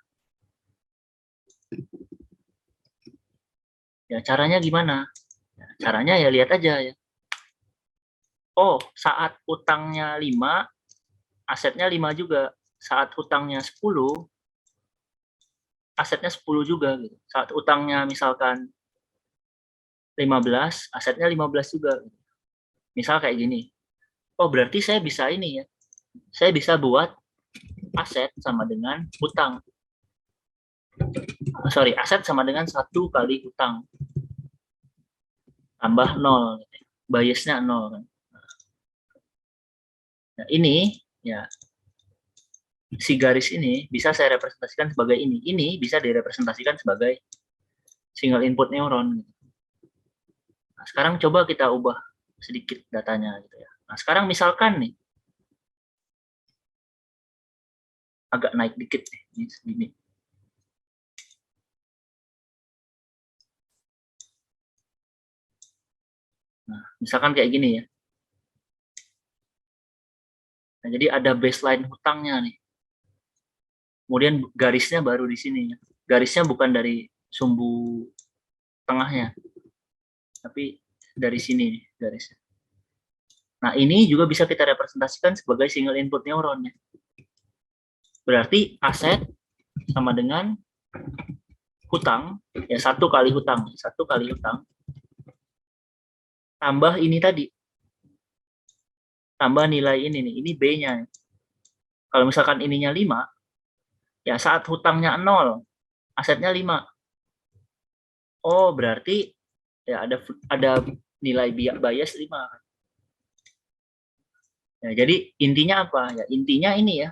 Ya, caranya gimana? Ya, caranya ya lihat aja ya. Oh, saat utangnya 5, asetnya 5 juga. Saat utangnya 10, asetnya 10 juga gitu. Saat utangnya misalkan 15, asetnya 15 juga. Misal kayak gini. Oh, berarti saya bisa ini ya. Saya bisa buat aset sama dengan utang. Sorry, aset sama dengan 1 kali utang. Tambah 0. Biasnya 0. Nah, ini Ya, si garis ini bisa saya representasikan sebagai ini. Ini bisa direpresentasikan sebagai single input neuron. Nah, sekarang coba kita ubah sedikit datanya gitu ya. Nah, sekarang misalkan nih agak naik dikit nih, ini segini. Nah, misalkan kayak gini ya. Nah, jadi ada baseline hutangnya nih. Kemudian garisnya baru di sini. Garisnya bukan dari sumbu tengahnya, tapi dari sini nih garisnya. Nah, ini juga bisa kita representasikan sebagai single input neuron ya. Berarti aset sama dengan hutang, ya satu kali hutang tambah ini tadi, tambah nilai ini nih, ini B-nya. Kalau misalkan ininya 5, ya saat hutangnya 0, asetnya 5. Oh, berarti ya ada nilai bias 5. Ya, jadi intinya apa? Ya intinya ini ya.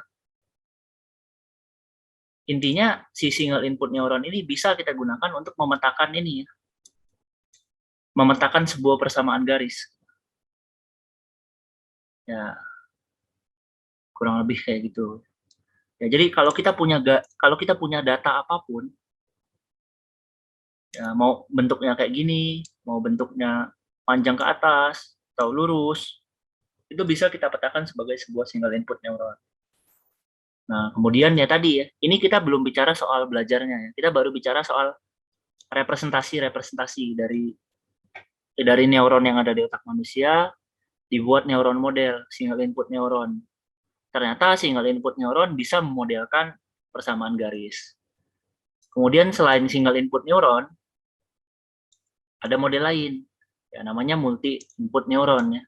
Intinya si single input neuron ini bisa kita gunakan untuk memetakan ini ya. Memetakan sebuah persamaan garis. Ya, kurang lebih kayak gitu. Ya, jadi kalau kita punya data apapun, ya mau bentuknya kayak gini, mau bentuknya panjang ke atas atau lurus, itu bisa kita petakan sebagai sebuah single input neuron. Nah, kemudian ya tadi ya, ini kita belum bicara soal belajarnya ya. Kita baru bicara soal representasi dari neuron yang ada di otak manusia, dibuat neuron model, single input neuron. Ternyata single input neuron bisa memodelkan persamaan garis. Kemudian selain single input neuron, ada model lain, ya namanya multi input neuron ya.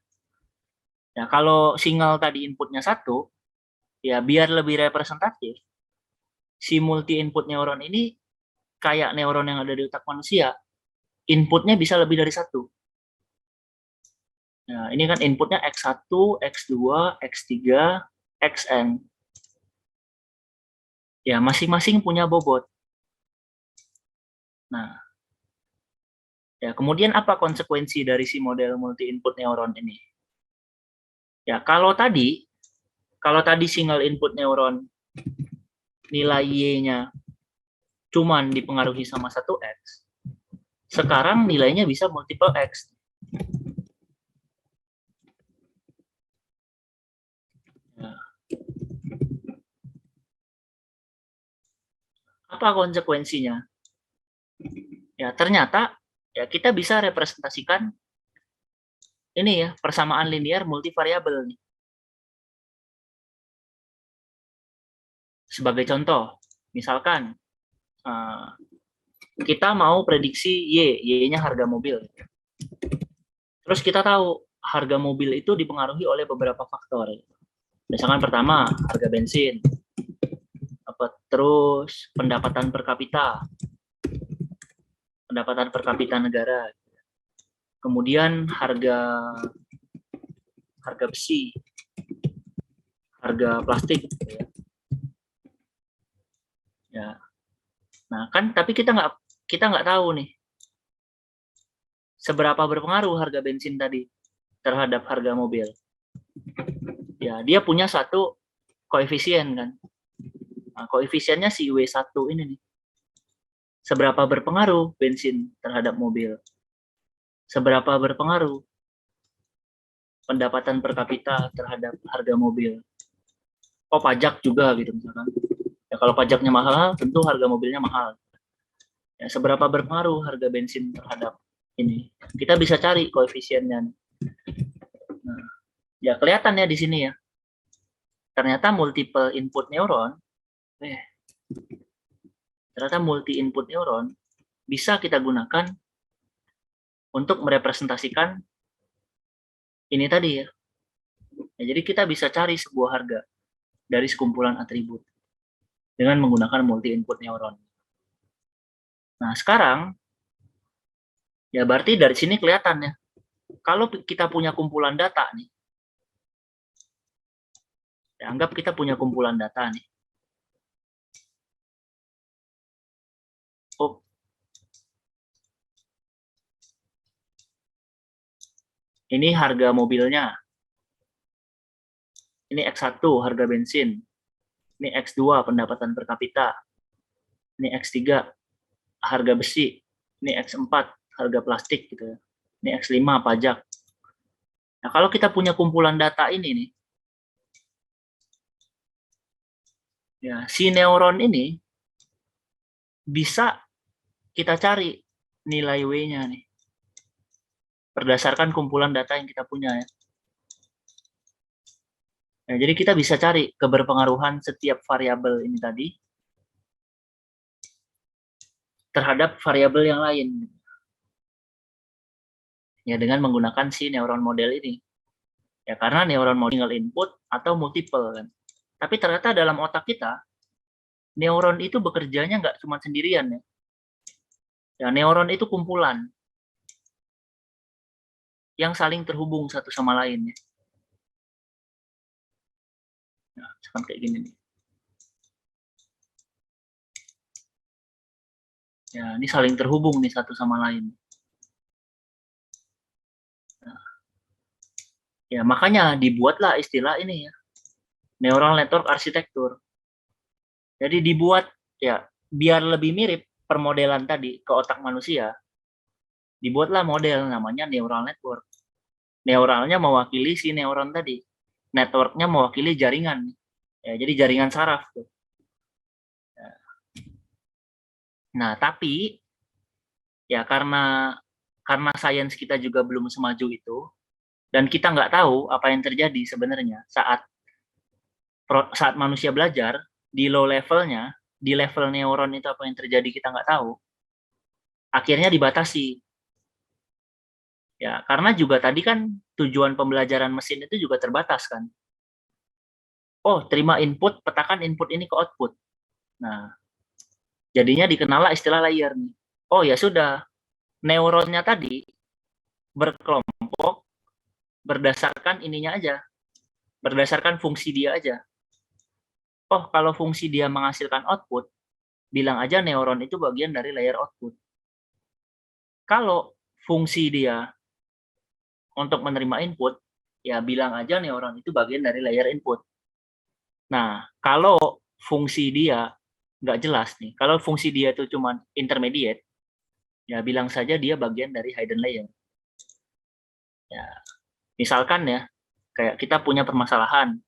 Ya kalau single tadi inputnya 1, ya biar lebih representatif, si multi input neuron ini kayak neuron yang ada di otak manusia, inputnya bisa lebih dari 1. Nah, ini kan inputnya X1, X2, X3, Xn. Ya, masing-masing punya bobot. Nah, ya kemudian apa konsekuensi dari si model multi input neuron ini? Ya, kalau tadi single input neuron nilai Y-nya cuman dipengaruhi sama 1X, sekarang nilainya bisa multiple X. Nah, apa konsekuensinya? Ya, ternyata ya kita bisa representasikan ini ya, persamaan linear multivariabel nih. Sebagai contoh, misalkan kita mau prediksi Y-nya harga mobil. Terus kita tahu harga mobil itu dipengaruhi oleh beberapa faktor. Misalkan pertama, harga bensin. Terus pendapatan per kapita negara. Kemudian harga besi, harga plastik. Ya. Nah, kan tapi kita nggak tahu nih seberapa berpengaruh harga bensin tadi terhadap harga mobil. Ya, dia punya satu koefisien kan. Nah, koefisiennya si W1 ini nih. Seberapa berpengaruh bensin terhadap mobil? Seberapa berpengaruh pendapatan per kapita terhadap harga mobil? Oh, pajak juga gitu misalkan. Ya, kalau pajaknya mahal, tentu harga mobilnya mahal. Ya, seberapa berpengaruh harga bensin terhadap ini? Kita bisa cari koefisiennya. Nah, ya kelihatan ya di sini ya. Ternyata multiple input neuron, bisa kita gunakan untuk merepresentasikan ini tadi ya. Jadi kita bisa cari sebuah harga dari sekumpulan atribut dengan menggunakan multi input neuron. Nah, sekarang ya berarti dari sini kelihatan ya. Kalau kita punya kumpulan data nih, Ya, anggap kita punya kumpulan data nih. Oh, ini harga mobilnya. Ini X1 harga bensin. Ini X2 pendapatan per kapita. Ini X3 harga besi. Ini X4 harga plastik gitu ya. Ini X5 pajak. Nah, kalau kita punya kumpulan data ini nih, ya, si neuron ini bisa kita cari nilai W-nya nih. Berdasarkan kumpulan data yang kita punya ya. Nah, jadi kita bisa cari keberpengaruhan setiap variabel ini tadi terhadap variabel yang lain. Ya, dengan menggunakan si neuron model ini. Ya, karena neuron model single input atau multiple kan. Tapi ternyata dalam otak kita, neuron itu bekerjanya nggak cuma sendirian ya. Ya, neuron itu kumpulan yang saling terhubung satu sama lain ya. Nah, misalkan kayak gini nih. Ya, ini saling terhubung nih satu sama lain. Nah, ya, makanya dibuatlah istilah ini ya, neural network arsitektur. Jadi dibuat ya biar lebih mirip permodelan tadi ke otak manusia. Dibuatlah model namanya neural network. Neuralnya mewakili si neuron tadi. Networknya mewakili jaringan. Ya, jadi jaringan saraf tuh. Nah, tapi ya karena sains kita juga belum semaju itu dan kita nggak tahu apa yang terjadi sebenarnya saat manusia belajar di low levelnya, di level neuron itu apa yang terjadi kita nggak tahu. Akhirnya dibatasi. Ya, karena juga tadi kan tujuan pembelajaran mesin itu juga terbatas kan. Oh, terima input, petakan input ini ke output. Nah, jadinya dikenal istilah layer nih. Oh ya sudah, neuronnya tadi berkelompok berdasarkan ininya aja, berdasarkan fungsi dia aja. Oh, kalau fungsi dia menghasilkan output, bilang aja neuron itu bagian dari layer output. Kalau fungsi dia untuk menerima input, ya bilang aja neuron itu bagian dari layer input. Nah, kalau fungsi dia nggak jelas nih, kalau fungsi dia itu cuma intermediate, ya bilang saja dia bagian dari hidden layer. Ya, misalkan ya, kayak kita punya permasalahan,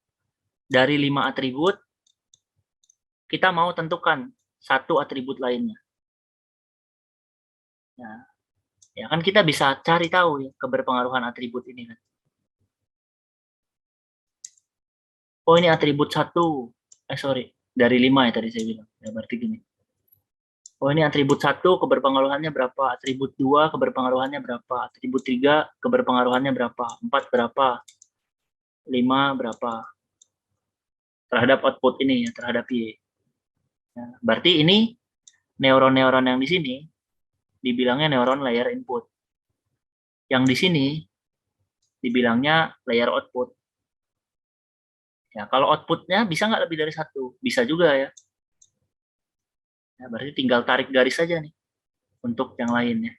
dari 5 atribut, kita mau tentukan satu atribut lainnya. Nah, ya kan kita bisa cari tahu ya keberpengaruhan atribut ini kan. Oh ini atribut 1, sorry, dari 5 ya tadi saya bilang. Ya berarti gini. Oh ini atribut 1 keberpengaruhannya berapa, atribut 2 keberpengaruhannya berapa, atribut 3 keberpengaruhannya berapa, 4 berapa, 5 berapa terhadap output ini ya, terhadap Y. Nah, berarti ini neuron-neuron yang di sini dibilangnya neuron layer input. Yang di sini dibilangnya layer output. Ya, kalau outputnya bisa nggak lebih dari 1? Bisa juga ya. Ya, berarti tinggal tarik garis saja nih untuk yang lainnya.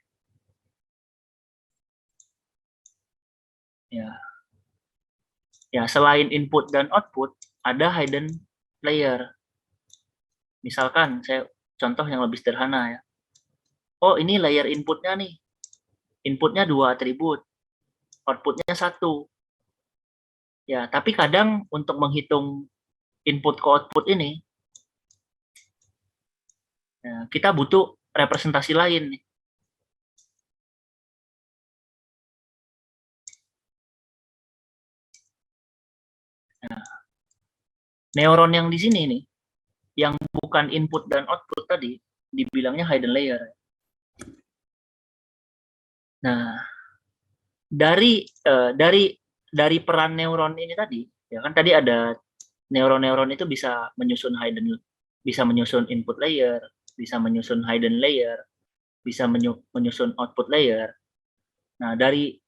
Ya. Ya, selain input dan output, ada hidden layer. Misalkan saya contoh yang lebih sederhana ya. Oh, ini layer inputnya nih. Inputnya 2 atribut, outputnya 1. Ya, tapi kadang untuk menghitung input ke output ini, ya, kita butuh representasi lain nih. Nah, neuron yang di sini nih, yang bukan input dan output tadi, dibilangnya hidden layer. Nah, dari peran neuron ini tadi, ya kan tadi ada neuron-neuron itu bisa menyusun input layer, bisa menyusun hidden layer, bisa menyusun output layer. Nah, dari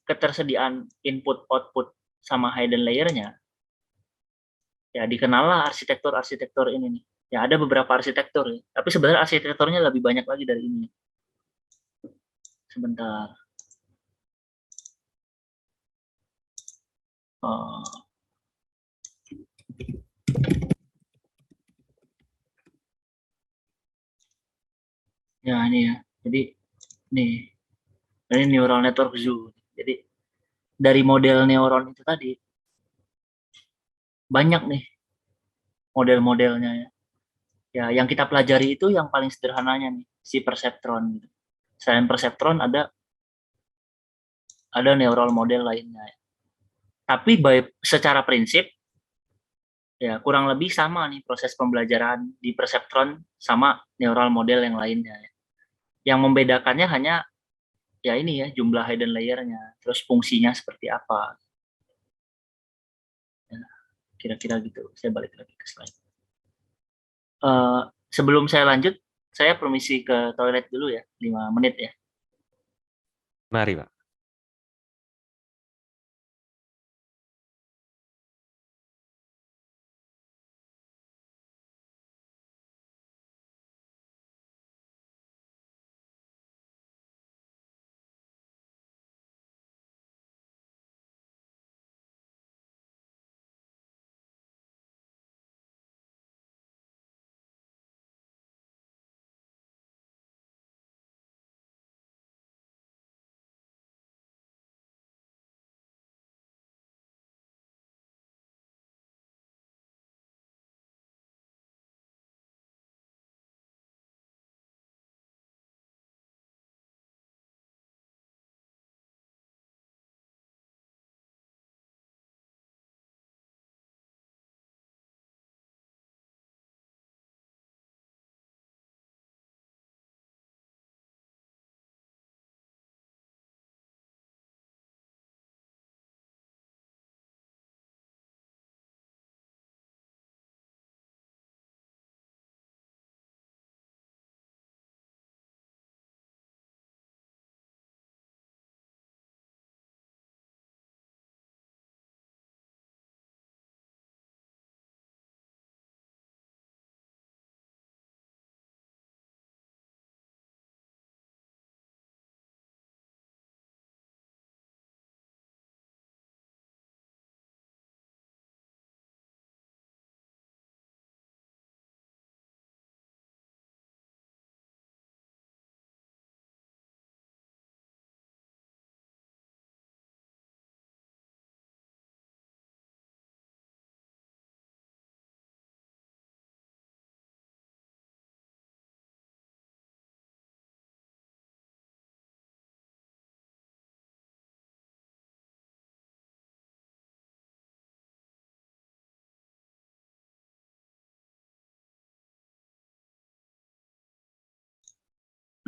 ketersediaan input output sama hidden layernya, Ya, dikenallah arsitektur ini nih. Ya, ada beberapa arsitektur ya. Tapi sebenarnya arsitekturnya lebih banyak lagi dari ini. Sebentar. Oh, ya ini ya. Jadi nih, ini neural network zoo. Jadi dari model neuron itu tadi banyak nih model-modelnya ya. Ya, yang kita pelajari itu yang paling sederhananya nih, si perseptron gitu. Selain perseptron ada neural model lainnya. Tapi secara prinsip ya kurang lebih sama nih proses pembelajaran di perseptron sama neural model yang lainnya. Yang membedakannya hanya ya ini ya jumlah hidden layer-nya, terus fungsinya seperti apa. Ya, kira-kira gitu. Saya balik lagi ke slide. Sebelum saya lanjut, saya permisi ke toilet dulu ya, 5 menit ya. Mari, Pak.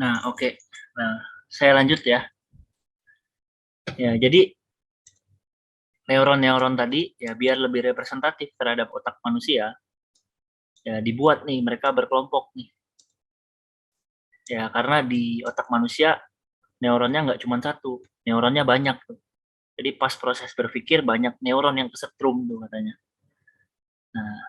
Nah, oke. Nah, saya lanjut ya. Ya, jadi neuron-neuron tadi ya biar lebih representatif terhadap otak manusia, ya dibuat nih mereka berkelompok nih. Ya, karena di otak manusia neuronnya nggak cuma satu, neuronnya banyak tuh. Jadi pas proses berpikir banyak neuron yang kesetrum tuh katanya. Nah,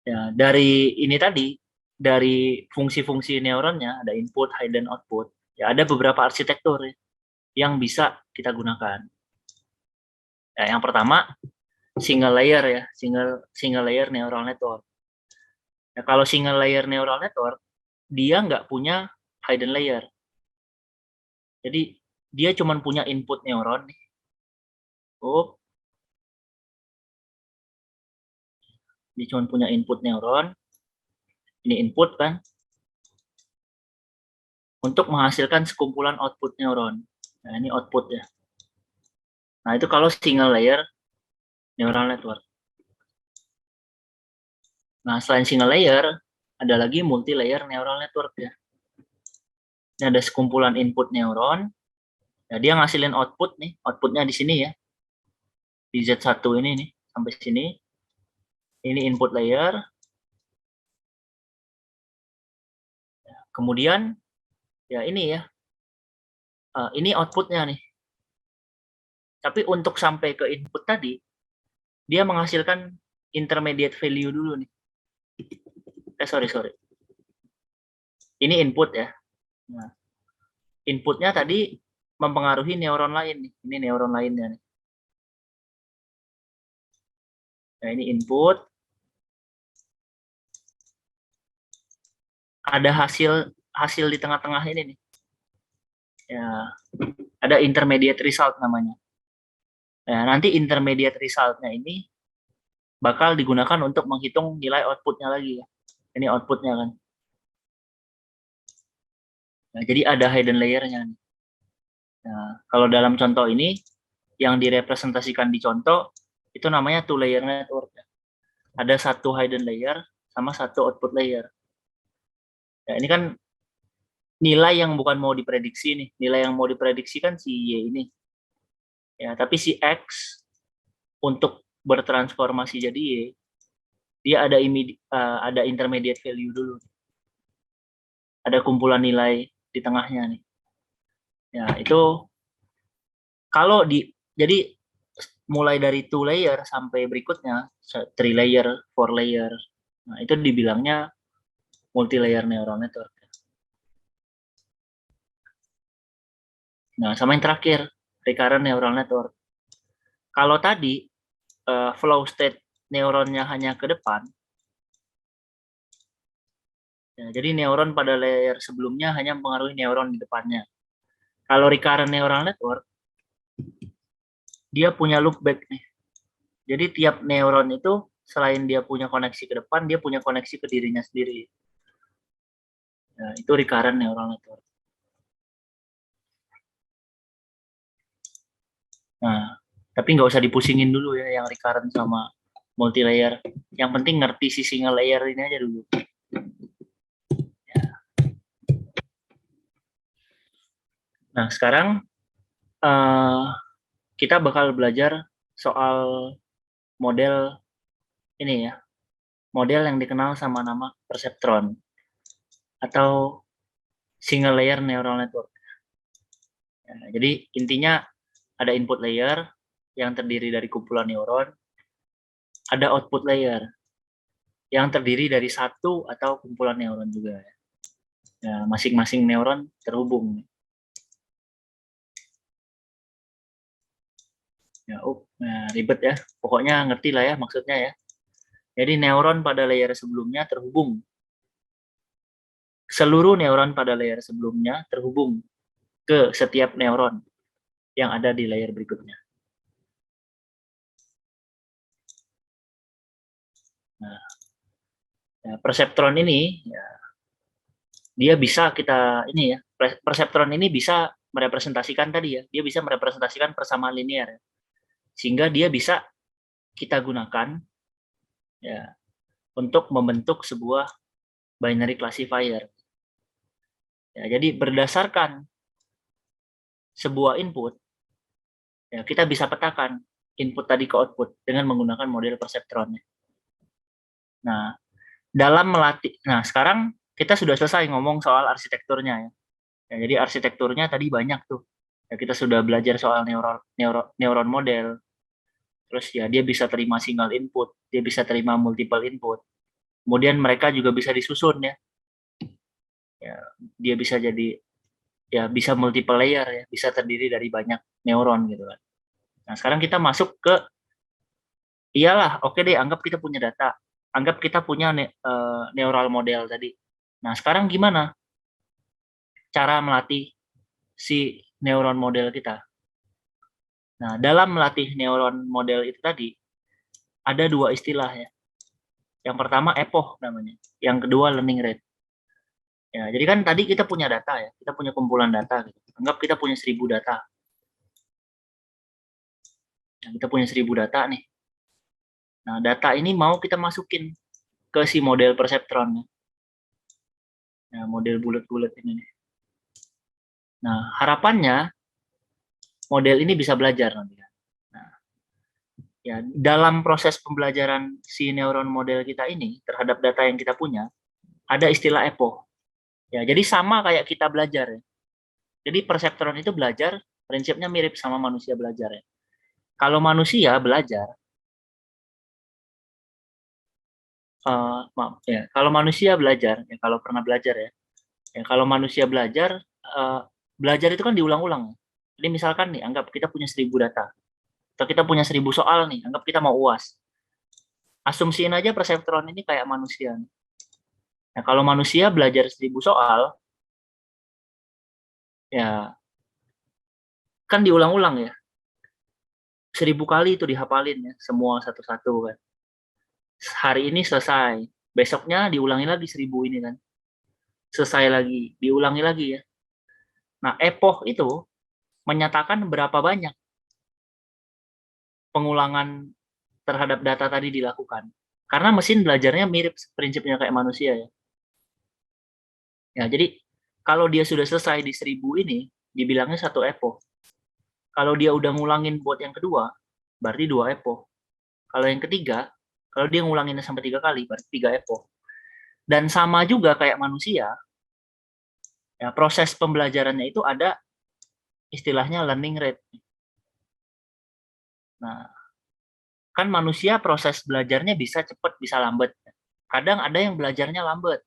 ya dari ini tadi, dari fungsi-fungsi neuronnya ada input, hidden output. Ya ada beberapa arsitektur ya, yang bisa kita gunakan. Ya, yang pertama single layer ya, single layer neural network. Ya, kalau single layer neural network dia nggak punya hidden layer. Jadi dia cuma punya input neuron nih. Oh, dia cuma punya input neuron. Ini input kan untuk menghasilkan sekumpulan output neuron. Nah, ini output ya. Nah, itu kalau single layer neural network. Nah, selain single layer, ada lagi multi layer neural network ya. Ini ada sekumpulan input neuron. Nah, dia ngasilin output nih. Outputnya di sini ya. Di Z1 ini nih, sampai sini. Ini input layer. Kemudian, ya ini ya. Ini outputnya nih. Tapi untuk sampai ke input tadi, dia menghasilkan intermediate value dulu nih. Sorry. Ini input ya. Nah, inputnya tadi mempengaruhi neuron lain nih. Ini neuron lainnya nih. Nah, ini input. Ada hasil di tengah-tengah ini nih. Ya, ada intermediate result namanya. Nah, nanti intermediate result-nya ini bakal digunakan untuk menghitung nilai output-nya lagi ya. Ini output-nya kan. Nah, jadi ada hidden layer-nya. Nah, kalau dalam contoh ini, yang direpresentasikan di contoh, itu namanya two layer network. Ada satu hidden layer sama satu output layer. Nah, ini kan nilai yang bukan mau diprediksi nih. Nilai yang mau diprediksi kan si Y ini. Ya, tapi si X untuk bertransformasi jadi Y, dia ada intermediate value dulu. Ada kumpulan nilai di tengahnya nih. Ya, itu kalau jadi mulai dari 2 layer sampai berikutnya 3 layer, 4 layer. Nah, itu dibilangnya multi layer neural network. Nah, sama yang terakhir, recurrent neural network. Kalau tadi flow state neuronnya hanya ke depan, ya, jadi neuron pada layer sebelumnya hanya mempengaruhi neuron di depannya. Kalau recurrent neural network, dia punya loop back nih. Jadi tiap neuron itu selain dia punya koneksi ke depan, dia punya koneksi ke dirinya sendiri. Nah, itu recurrent neural network. Nah, tapi nggak usah dipusingin dulu ya yang recurrent sama multi layer. Yang penting ngerti si single layer ini aja dulu. Ya. Nah, sekarang kita bakal belajar soal model ini ya, model yang dikenal sama nama perceptron atau single layer neural network. Ya, jadi intinya ada input layer yang terdiri dari kumpulan neuron, ada output layer yang terdiri dari satu atau kumpulan neuron juga. Ya, masing-masing neuron terhubung. Ya, nah, ribet ya. Pokoknya ngerti lah ya maksudnya ya. Jadi neuron pada layer sebelumnya terhubung. Seluruh neuron pada layer sebelumnya terhubung ke setiap neuron yang ada di layer berikutnya. Nah, ya, perseptron ini ya, dia bisa kita ini ya, perseptron ini bisa merepresentasikan tadi ya, dia bisa merepresentasikan persamaan linear ya. Sehingga dia bisa kita gunakan ya untuk membentuk sebuah binary classifier. Ya, jadi berdasarkan sebuah input, ya, kita bisa petakan input tadi ke output dengan menggunakan model perseptron. Nah, sekarang kita sudah selesai ngomong soal arsitekturnya ya. Ya, jadi arsitekturnya tadi banyak tuh. Ya, kita sudah belajar soal neuron model. Terus ya dia bisa terima single input, dia bisa terima multiple input. Kemudian mereka juga bisa disusun ya. Ya, dia bisa jadi ya bisa multiple layer ya, bisa terdiri dari banyak neuron gitu kan. Nah, sekarang kita masuk ke iyalah, oke deh, anggap kita punya data. Anggap kita punya neural model tadi. Nah, sekarang gimana cara melatih si neuron model kita? Nah, dalam melatih neuron model itu tadi, ada dua istilah ya. Yang pertama epoch namanya, yang kedua learning rate. Ya, jadi kan tadi kita punya data ya, kita punya kumpulan data. Gitu. Anggap kita punya 1000 data. Nah, kita punya 1000 data nih. Nah, data ini mau kita masukin ke si model perseptron. Nah, model bulat-bulat ini nih. Nah, harapannya model ini bisa belajar nanti. Nah, ya dalam proses pembelajaran si neuron model kita ini terhadap data yang kita punya, ada istilah epoch. Ya, jadi sama kayak kita belajar ya. Jadi perseptron itu belajar, prinsipnya mirip sama manusia belajar ya. Kalau manusia belajar, maaf ya, kalau manusia belajar, ya kalau pernah belajar ya, kalau manusia belajar, belajar itu kan diulang-ulang. Jadi misalkan nih, anggap kita punya 1000 data, atau kita punya 1000 soal nih, anggap kita mau UAS. Asumsiin aja perseptron ini kayak manusia. Nah, kalau manusia belajar 1000 soal, ya kan diulang-ulang ya. 1000 kali itu dihafalin ya, semua satu-satu kan. Hari ini selesai, besoknya diulangi lagi 1000 ini kan. Selesai lagi, diulangi lagi ya. Nah, epoch itu menyatakan berapa banyak pengulangan terhadap data tadi dilakukan. Karena mesin belajarnya mirip prinsipnya kayak manusia ya. Ya, jadi kalau dia sudah selesai di 1000 ini, dibilangnya satu epoch. Kalau dia udah ngulangin buat yang kedua, berarti 2 epoch. Kalau yang ketiga, kalau dia ngulanginnya sampai 3 kali, berarti 3 epoch. Dan sama juga kayak manusia, ya, proses pembelajarannya itu ada istilahnya learning rate. Nah, kan manusia proses belajarnya bisa cepat, bisa lambat. Kadang ada yang belajarnya lambat,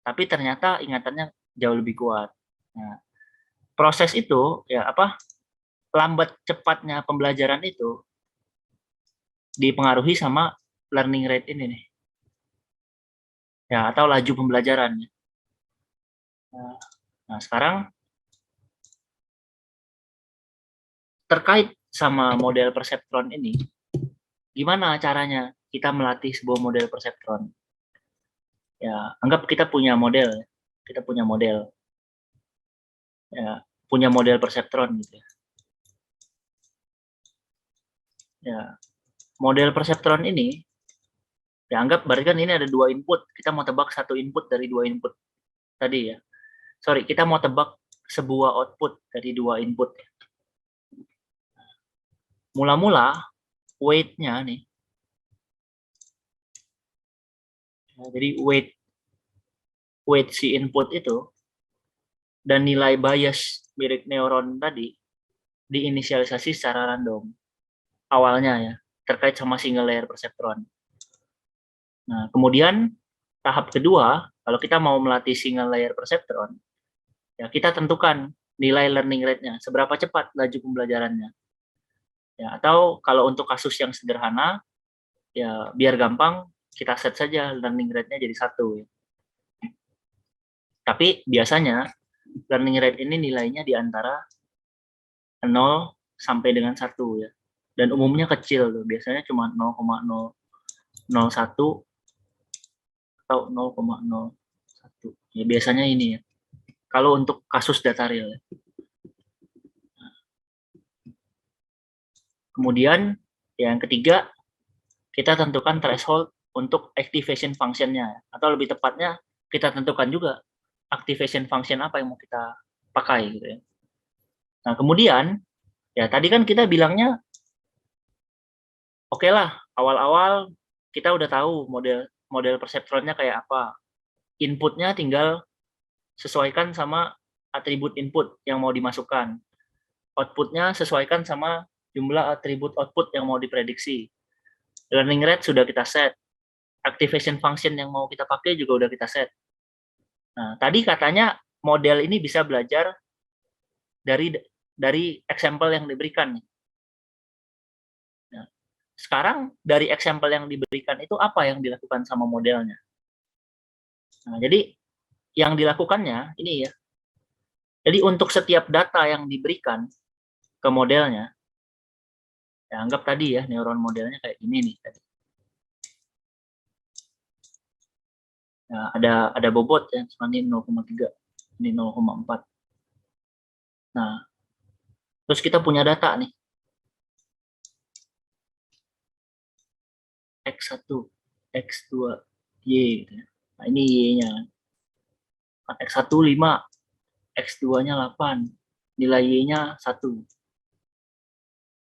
tapi ternyata ingatannya jauh lebih kuat. Nah, proses itu ya lambat cepatnya pembelajaran itu dipengaruhi sama learning rate ini nih. Ya, atau laju pembelajaran. Nah, sekarang terkait sama model perseptron ini, gimana caranya kita melatih sebuah model perseptron? Ya, anggap kita punya model, kita punya model, ya, punya model perseptron gitu ya. Ya, model perseptron ini, ya anggap berarti kan ini ada 2 input, kita mau tebak satu input dari 2 input tadi ya. Sorry, kita mau tebak sebuah output dari 2 input. Mula-mula weight-nya nih, nah, jadi weight si input itu dan nilai bias mirip neuron tadi diinisialisasi secara random awalnya ya, terkait sama single layer perseptron. Nah, kemudian tahap kedua, kalau kita mau melatih single layer perseptron, ya kita tentukan nilai learning rate-nya, seberapa cepat laju pembelajarannya. Ya, atau kalau untuk kasus yang sederhana, ya biar gampang kita set saja learning rate-nya jadi 1. Ya. Tapi biasanya learning rate ini nilainya di antara 0 sampai dengan 1 ya. Dan umumnya kecil tuh, biasanya cuma 0,001 atau 0,01. Ya biasanya ini ya. Kalau untuk kasus data real. Ya. Kemudian yang ketiga, kita tentukan threshold untuk activation function-nya, atau lebih tepatnya kita tentukan juga activation function apa yang mau kita pakai gitu ya. Nah, kemudian ya tadi kan kita bilangnya oke lah, awal-awal kita udah tahu model perseptronnya kayak apa. Inputnya tinggal sesuaikan sama atribut input yang mau dimasukkan. Outputnya sesuaikan sama jumlah atribut output yang mau diprediksi. Learning rate sudah kita set. Activation function yang mau kita pakai juga udah kita set. Nah, tadi katanya model ini bisa belajar dari example yang diberikan. Nah, sekarang dari example yang diberikan itu apa yang dilakukan sama modelnya? Nah, jadi yang dilakukannya ini ya. Jadi untuk setiap data yang diberikan ke modelnya, ya anggap tadi ya neuron modelnya kayak ini nih tadi. Nah, ada bobot ya, ini 0,3, ini 0,4. Nah, terus kita punya data nih. X1, X2, Y gitu ya. Nah, ini Y-nya. X1 5, X2-nya 8, nilai Y-nya 1.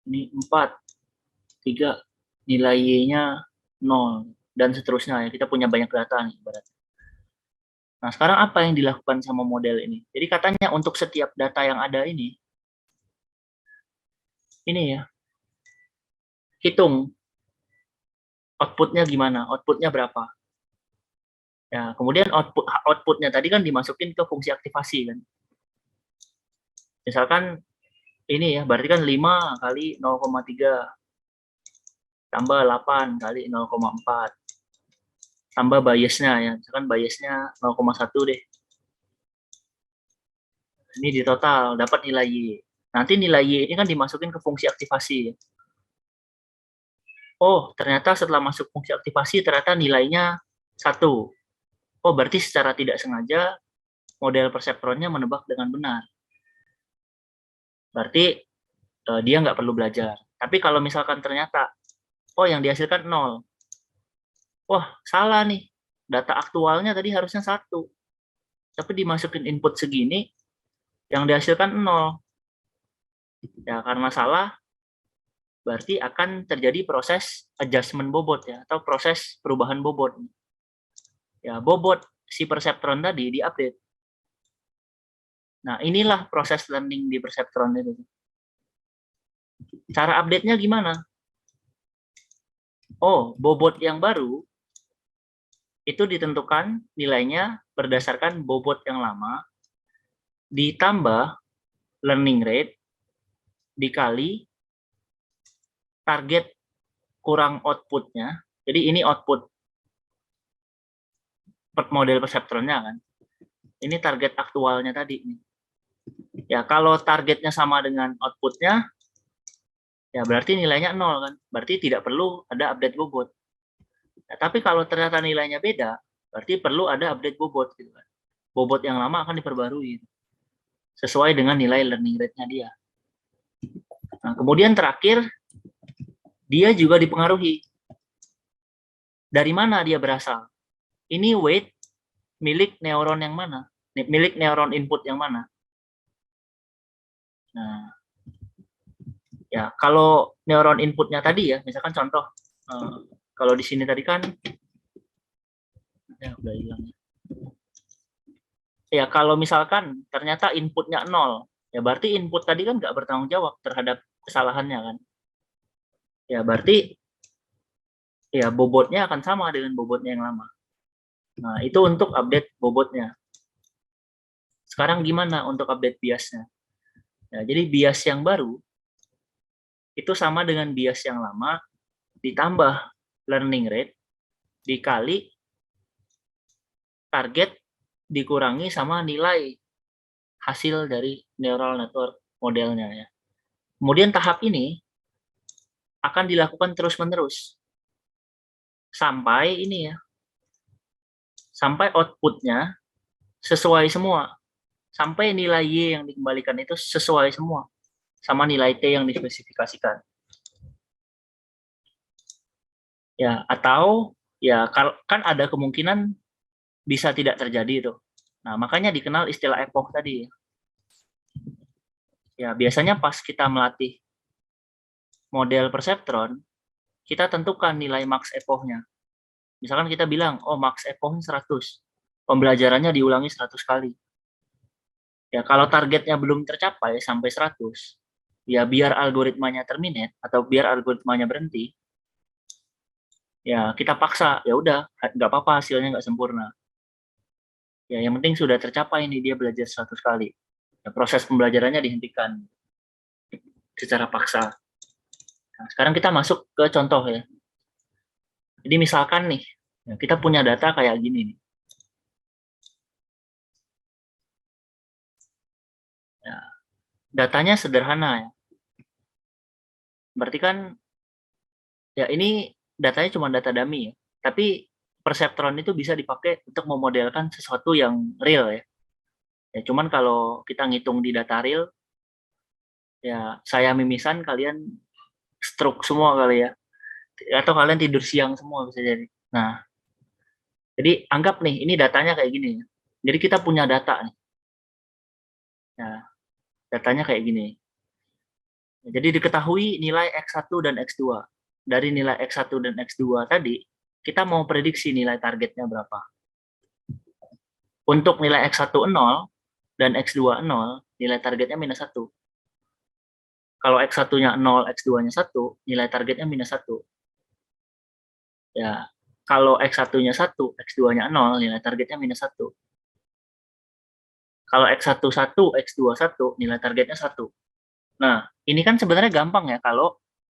Ini 4, 3, nilai Y-nya 0, dan seterusnya ya. Kita punya banyak data nih ibaratnya. Nah, sekarang apa yang dilakukan sama model ini? Jadi katanya untuk setiap data yang ada ini ya, hitung outputnya gimana, outputnya berapa. Ya, kemudian outputnya tadi kan dimasukin ke fungsi aktivasi kan. Misalkan ini ya, berarti kan 5 kali 0,3 tambah 8 kali 0,4 tambah biasnya ya, misalkan biasnya 0,1 deh. Ini di total dapat nilai Y. Nanti nilai Y ini kan dimasukin ke fungsi aktivasi. Oh, ternyata setelah masuk fungsi aktivasi ternyata nilainya 1. Oh, berarti secara tidak sengaja model perseptronnya menebak dengan benar. Berarti dia nggak perlu belajar. Tapi kalau misalkan ternyata, oh yang dihasilkan 0. Wah, salah nih. Data aktualnya tadi harusnya 1. Tapi dimasukin input segini, yang dihasilkan 0. Ya, karena salah, berarti akan terjadi proses adjustment bobot ya, atau proses perubahan bobot. Ya, bobot si perseptron tadi diupdate. Nah, inilah proses learning di perseptron itu. Cara update-nya gimana? Oh, bobot yang baru itu ditentukan nilainya berdasarkan bobot yang lama ditambah learning rate dikali target kurang outputnya. Jadi ini output model perseptronnya kan. Ini target aktualnya tadi. Ya, kalau targetnya sama dengan outputnya, ya berarti nilainya 0 kan. Berarti tidak perlu ada update bobot. Nah, tapi kalau ternyata nilainya beda, berarti perlu ada update bobot gitu kan. Bobot yang lama akan diperbarui sesuai dengan nilai learning rate-nya dia. Nah, kemudian terakhir, dia juga dipengaruhi. Dari mana dia berasal? Ini weight milik neuron yang mana? Milik neuron input yang mana? Nah, ya kalau neuron inputnya tadi ya, misalkan contoh, kalau di sini tadi kan, ya udah hilang. Ya kalau misalkan ternyata inputnya 0, ya berarti input tadi kan nggak bertanggung jawab terhadap kesalahannya kan. Ya berarti ya bobotnya akan sama dengan bobotnya yang lama. Nah, itu untuk update bobotnya. Sekarang gimana untuk update biasnya? Nah, jadi bias yang baru itu sama dengan bias yang lama ditambah learning rate dikali target dikurangi sama nilai hasil dari neural network modelnya ya. Kemudian tahap ini akan dilakukan terus-menerus sampai ini ya, sampai outputnya sesuai semua, sampai nilai Y yang dikembalikan itu sesuai semua sama nilai T yang dispesifikasikan. Ya, atau ya kan ada kemungkinan bisa tidak terjadi tuh. Nah, makanya dikenal istilah epoch tadi. Ya, biasanya pas kita melatih model perseptron, kita tentukan nilai max epochnya. Misalkan kita bilang, oh max epochnya 100. Pembelajarannya diulangi 100 kali. Ya, kalau targetnya belum tercapai sampai 100, ya biar algoritmanya terminate atau biar algoritmanya berhenti, ya kita paksa, ya udah, nggak apa-apa hasilnya nggak sempurna. Ya, yang penting sudah tercapai nih dia belajar 100 kali. Ya, proses pembelajarannya dihentikan secara paksa. Nah, sekarang kita masuk ke contoh ya. Jadi misalkan nih, ya, kita punya data kayak gini nih. Ya, datanya sederhana ya. Berarti kan ya ini datanya cuma data dummy ya. Tapi perseptron itu bisa dipakai untuk memodelkan sesuatu yang real ya. Ya cuman kalau kita ngitung di data real, ya saya mimisan kalian stroke semua kali ya. Atau kalian tidur siang semua bisa jadi. Nah, jadi anggap nih ini datanya kayak gini ya. Jadi kita punya data nih. Nah, datanya kayak gini. Jadi diketahui nilai X1 dan X2. Dari nilai X1 dan X2 tadi, kita mau prediksi nilai targetnya berapa. Untuk nilai X1 0 dan X2 0, nilai targetnya minus 1. Kalau X1-nya 0, X2-nya 1, nilai targetnya minus 1. Ya, Kalau X1-nya 1, X2-nya 0, nilai targetnya minus 1. Kalau X1 1, X2 1, nilai targetnya 1. Nah, ini kan sebenarnya gampang ya kalau